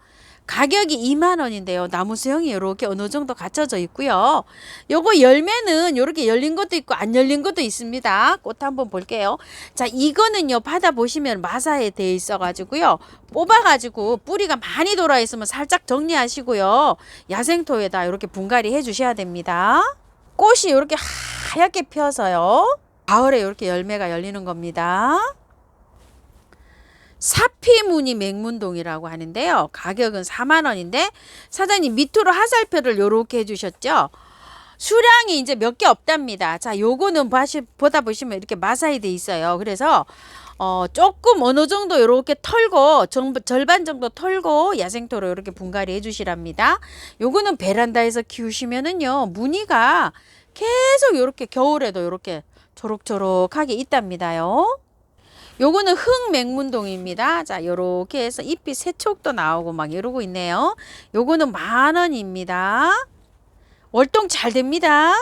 가격이 2만원인데요. 나무 수형이 이렇게 어느 정도 갖춰져 있고요. 요거 열매는 이렇게 열린 것도 있고 안 열린 것도 있습니다. 꽃 한번 볼게요. 자, 이거는요 받아보시면 마사에 되어 있어 가지고요. 뽑아 가지고 뿌리가 많이 돌아 있으면 살짝 정리하시고요. 야생토에다 이렇게 분갈이 해 주셔야 됩니다. 꽃이 이렇게 하얗게 펴서요. 가을에 이렇게 열매가 열리는 겁니다. 사피무늬 맹문동이라고 하는데요. 가격은 4만원인데 사장님 밑으로 화살표를 요렇게 해주셨죠. 수량이 이제 몇 개 없답니다. 자, 요거는 보다 보시면 이렇게 마사이 돼 있어요. 그래서 조금 어느 정도 요렇게 털고 절반 정도 털고 야생토로 이렇게 분갈이 해주시랍니다. 요거는 베란다에서 키우시면은요 무늬가 계속 요렇게 겨울에도 요렇게 초록초록하게 있답니다요. 요거는 흑맹문동입니다. 자, 요렇게 해서 잎이 세촉도 나오고 막 이러고 있네요. 요거는 10,000원입니다. 월동 잘 됩니다.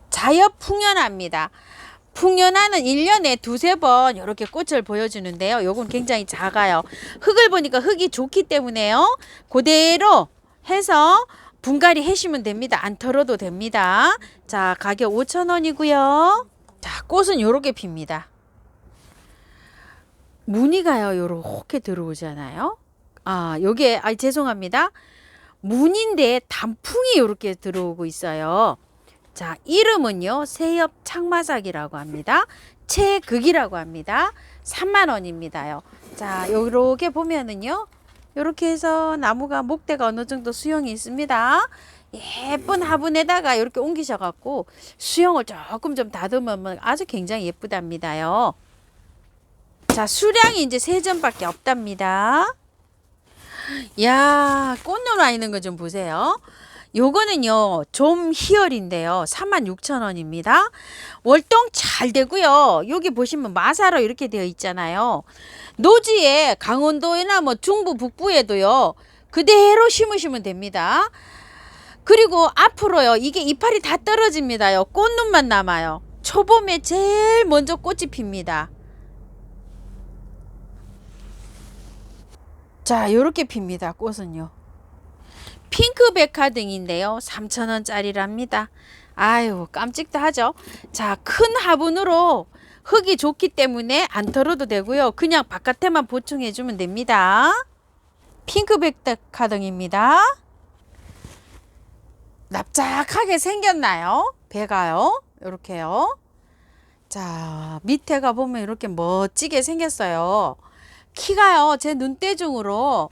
자엽 풍년화입니다. 풍년화는 1년에 두세 번 이렇게 꽃을 보여주는데요. 요건 굉장히 작아요. 흙을 보니까 흙이 좋기 때문에요. 그대로 해서 분갈이 해시면 됩니다. 안 털어도 됩니다. 자, 가격 5,000원이고요. 자, 꽃은 요렇게 핍니다. 무늬가요 요렇게 들어오잖아요. 요게 죄송합니다. 무늬인데 단풍이 요렇게 들어오고 있어요. 자, 이름은요 새엽 창마삭이라고 합니다. 최극이라고 합니다. 3만원입니다요. 자, 요렇게 보면은요 요렇게 해서 나무가 목대가 어느 정도 수영이 있습니다. 예쁜 화분에다가 이렇게 옮기셔 갖고 수영을 조금 좀 다듬으면 아주 굉장히 예쁘답니다요. 자, 수량이 이제 3점밖에 없답니다. 야, 꽃눈 와 있는 거 좀 보세요. 요거는요 좀 희열인데요. 36,000원입니다. 월동 잘 되고요. 여기 보시면 마사로 이렇게 되어 있잖아요. 노지에 강원도에나 뭐 중부 북부에도요 그대로 심으시면 됩니다. 그리고 앞으로요 이게 이파리 다 떨어집니다요. 꽃눈만 남아요. 초봄에 제일 먼저 꽃이 핍니다. 자, 요렇게 핍니다. 꽃은요. 핑크백화 등인데요. 3,000원짜리랍니다. 아유, 깜찍도 하죠. 자, 큰 화분으로 흙이 좋기 때문에 안 털어도 되고요. 그냥 바깥에만 보충해 주면 됩니다. 핑크백화 등입니다. 납작하게 생겼나요? 배가요. 요렇게요. 자, 밑에가 보면 이렇게 멋지게 생겼어요. 키가요 제 눈대중으로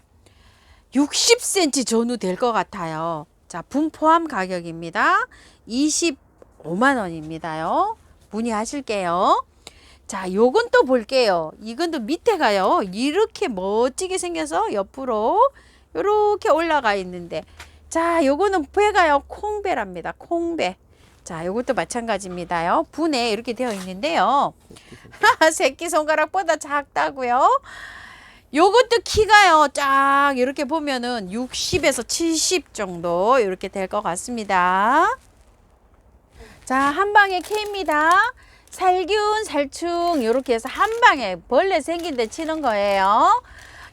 60cm 전후 될 것 같아요. 자, 분 포함 가격입니다. 25만원입니다요. 문의하실게요. 자, 요건 또 볼게요. 이건 또 밑에가요 이렇게 멋지게 생겨서 옆으로 이렇게 올라가 있는데, 자, 요거는 배가요 콩배랍니다. 콩배. 자, 요것도 마찬가지입니다요. 분에 이렇게 되어 있는데요. 새끼손가락보다 작다고요. 요것도 키가요, 쫙 이렇게 보면은 60에서 70 정도 이렇게 될 것 같습니다. 자, 한방에 K입니다. 살균, 살충 이렇게 해서 한방에 벌레 생긴 데 치는 거예요.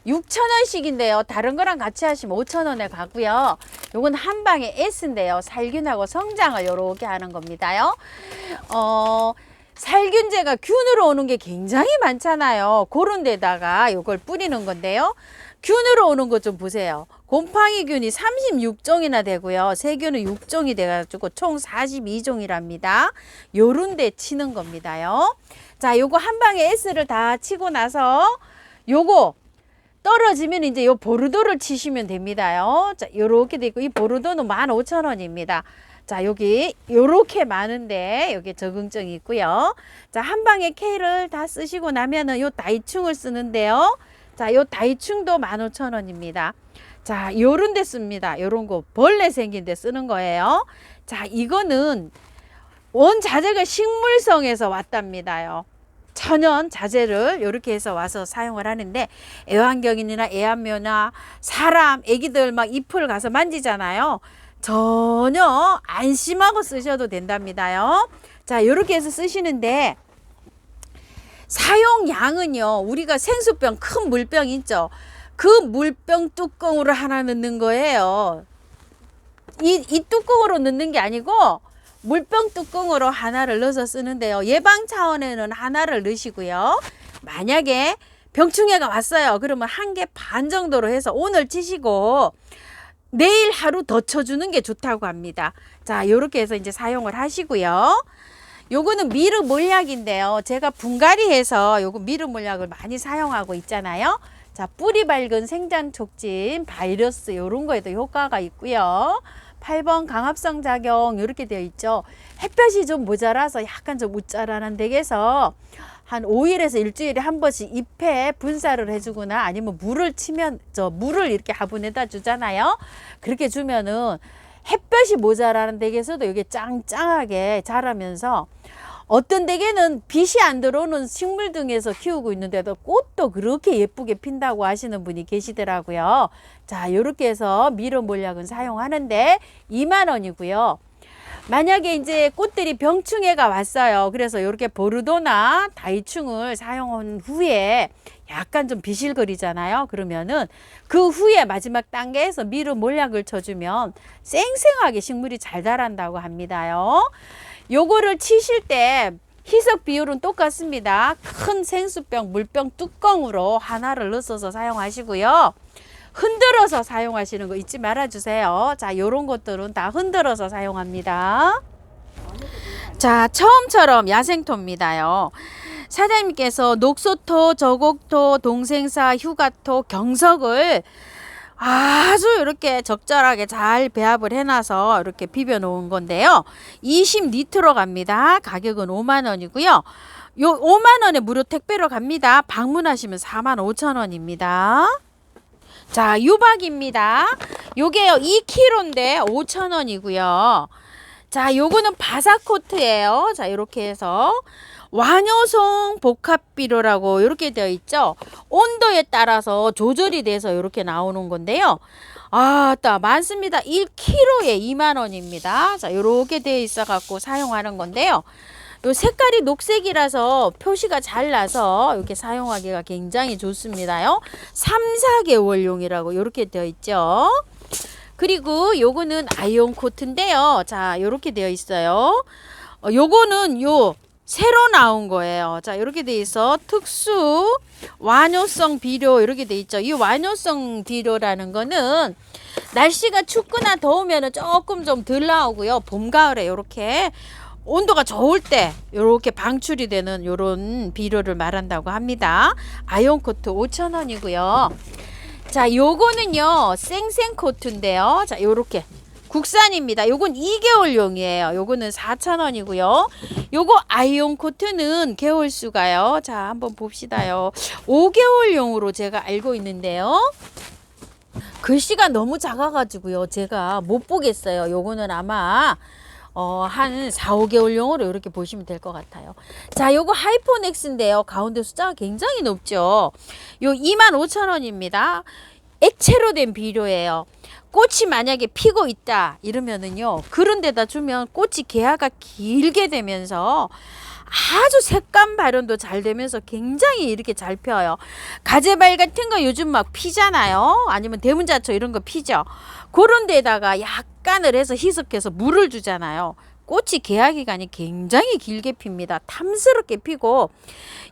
6,000원씩인데요. 다른 거랑 같이 하시면 5,000원에 가고요. 요건 한방에 S인데요. 살균하고 성장을 요렇게 하는 겁니다요. 살균제가 균으로 오는 게 굉장히 많잖아요. 그런 데다가 요걸 뿌리는 건데요. 균으로 오는 것 좀 보세요. 곰팡이균이 36종이나 되고요. 세균은 6종이 돼가지고 총 42종이랍니다. 요런 데 치는 겁니다요. 자, 요거 한 방에 S를 다 치고 나서 요거 떨어지면 이제 요 보르도를 치시면 됩니다요. 자, 요렇게 돼 있고 이 보르도는 15,000원입니다. 자, 여기 요렇게 많은데 여기 적응증이 있고요. 자, 한 방에 K를 다 쓰시고 나면은 요 다이충을 쓰는데요. 자, 요 다이충도 15,000원입니다. 자, 요런 데 씁니다. 요런 거 벌레 생긴 데 쓰는 거예요. 자, 이거는 원자재가 식물성에서 왔답니다요. 천연 자재를 이렇게 해서 와서 사용을 하는데, 애완견이나 애완묘나 사람, 애기들 막 잎을 가서 만지잖아요. 전혀 안심하고 쓰셔도 된답니다요. 자, 이렇게 해서 쓰시는데 사용량은요, 우리가 생수병, 큰 물병 있죠. 그 물병 뚜껑으로 하나 넣는 거예요. 이 뚜껑으로 넣는 게 아니고 물병 뚜껑으로 하나를 넣어서 쓰는데요. 예방 차원에는 하나를 넣으시고요. 만약에 병충해가 왔어요. 그러면 1개 반 정도로 해서 오늘 치시고 내일 하루 더 쳐주는 게 좋다고 합니다. 자, 요렇게 해서 이제 사용을 하시고요. 요거는 미르 몰약인데요. 제가 분갈이해서 요거 미르 몰약을 많이 사용하고 있잖아요. 자, 뿌리 밝은 생장 촉진, 바이러스 요런 거에도 효과가 있고요. 8번 강합성 작용 이렇게 되어 있죠. 햇볕이 좀 모자라서 약간 좀 우짜란한 댁에서 한 5일에서 일주일에 한 번씩 잎에 분사를 해주거나 아니면 물을 치면 물을 이렇게 화분에다 주잖아요. 그렇게 주면은 햇볕이 모자라는 댁에서도 이게 짱짱하게 자라면서, 어떤 댁에는 빛이 안 들어오는 식물 등에서 키우고 있는데도 꽃도 그렇게 예쁘게 핀다고 하시는 분이 계시더라고요. 자, 이렇게 해서 미르 몰약은 사용하는데 20,000원이고요. 만약에 이제 꽃들이 병충해가 왔어요. 그래서 이렇게 보르도나 다이충을 사용한 후에 약간 좀 비실거리잖아요. 그러면은 그 후에 마지막 단계에서 미르 몰약을 쳐주면 쌩쌩하게 식물이 잘 자란다고 합니다요. 요거를 치실 때 희석 비율은 똑같습니다. 큰 생수병, 물병 뚜껑으로 하나를 넣어서 사용하시고요. 흔들어서 사용하시는 거 잊지 말아 주세요. 자, 요런 것들은 다 흔들어서 사용합니다. 자, 처음처럼 야생토입니다요. 사장님께서 녹소토, 저곡토, 동생사, 휴가토, 경석을 아주 이렇게 적절하게 잘 배합을 해놔서 이렇게 비벼 놓은 건데요. 20리터로 갑니다. 가격은 50,000원이고요. 요 50,000원에 무료 택배로 갑니다. 방문하시면 45,000원입니다. 자, 유박입니다. 요게요 2kg인데 5,000원이고요. 자, 요거는 바사코트예요. 자, 이렇게 해서 완효성 복합비료라고 이렇게 되어 있죠. 온도에 따라서 조절이 돼서 이렇게 나오는 건데요. 딱 많습니다. 1kg에 20,000원입니다. 자, 이렇게 되어 있어 갖고 사용하는 건데요. 요 색깔이 녹색이라서 표시가 잘 나서 이렇게 사용하기가 굉장히 좋습니다요. 3, 4개월용이라고 이렇게 되어 있죠. 그리고 요거는 아이온 코트인데요. 자, 이렇게 되어 있어요. 요거는 새로 나온 거예요. 자, 이렇게 돼 있어. 특수 완효성 비료 이렇게 돼 있죠. 이 완효성 비료라는 거는 날씨가 춥거나 더우면 조금 좀 덜 나오고요. 봄, 가을에 이렇게 온도가 좋을 때 이렇게 방출이 되는 이런 비료를 말한다고 합니다. 아이온 코트 5,000원이고요. 자, 요거는요 생생 코트인데요. 자, 요렇게 국산입니다. 요건 2개월용이에요. 요거는 4,000원이고요. 요거 아이온 코트는 개월수가요. 자, 한번 봅시다요. 5개월용으로 제가 알고 있는데요. 글씨가 너무 작아가지고요. 제가 못 보겠어요. 요거는 아마 한 4, 5개월용으로 이렇게 보시면 될 것 같아요. 자, 요거 하이포넥스인데요. 가운데 숫자가 굉장히 높죠. 요 25,000원입니다. 액체로 된 비료예요. 꽃이 만약에 피고 있다 이러면은요, 그런 데다 주면 꽃이 개화가 길게 되면서 아주 색감 발현도 잘 되면서 굉장히 이렇게 잘 펴요. 가재발 같은 거 요즘 막 피잖아요. 아니면 대문자초 이런 거 피죠. 그런 데다가 약간을 해서 희석해서 물을 주잖아요. 꽃이 개화 기간이 굉장히 길게 핍니다. 탐스럽게 피고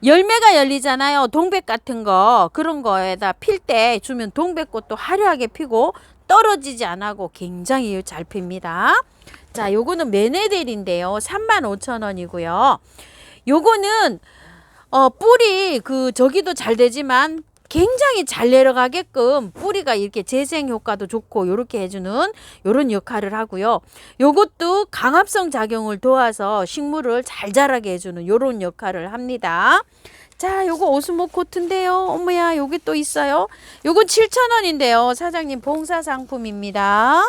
열매가 열리잖아요. 동백 같은 거 그런 거에다 필 때 주면 동백꽃도 화려하게 피고 떨어지지 않고 굉장히 잘 핍니다. 자, 요거는 메네델인데요. 35,000원이고요. 요거는 뿌리 저기도 잘 되지만 굉장히 잘 내려가게끔 뿌리가 이렇게 재생 효과도 좋고 요렇게 해주는 요런 역할을 하고요. 요것도 강합성 작용을 도와서 식물을 잘 자라게 해주는 요런 역할을 합니다. 자, 요거 오스모 코트인데요. 어머야, 여기 또 있어요. 요건 7,000원인데요. 사장님 봉사 상품입니다.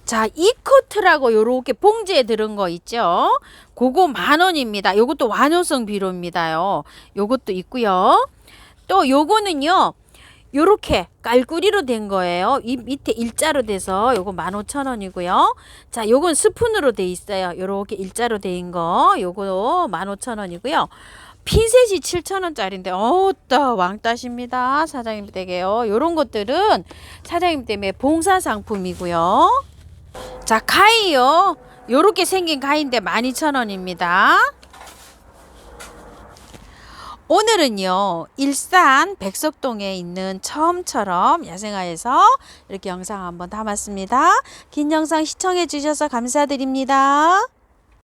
자, 이 코트라고 요렇게 봉지에 들은 거 있죠. 그거 10,000원입니다. 요것도 완효성 비료입니다요. 요것도 있고요. 또 요거는요, 요렇게 깔꾸리로 된 거예요. 이 밑에 일자로 돼서 요거 15,000원이고요. 자, 요건 스푼으로 돼 있어요. 요렇게 일자로 된 거. 요거 15,000원이고요. 핀셋이 7,000원짜리인데 어따 왕따십니다. 사장님 댁에요. 요런 것들은 사장님 때문에 봉사 상품이고요. 자, 가위요. 요렇게 생긴 가위인데 12,000원입니다. 오늘은요, 일산 백석동에 있는 처음처럼 야생화에서 이렇게 영상 한번 담았습니다. 긴 영상 시청해 주셔서 감사드립니다.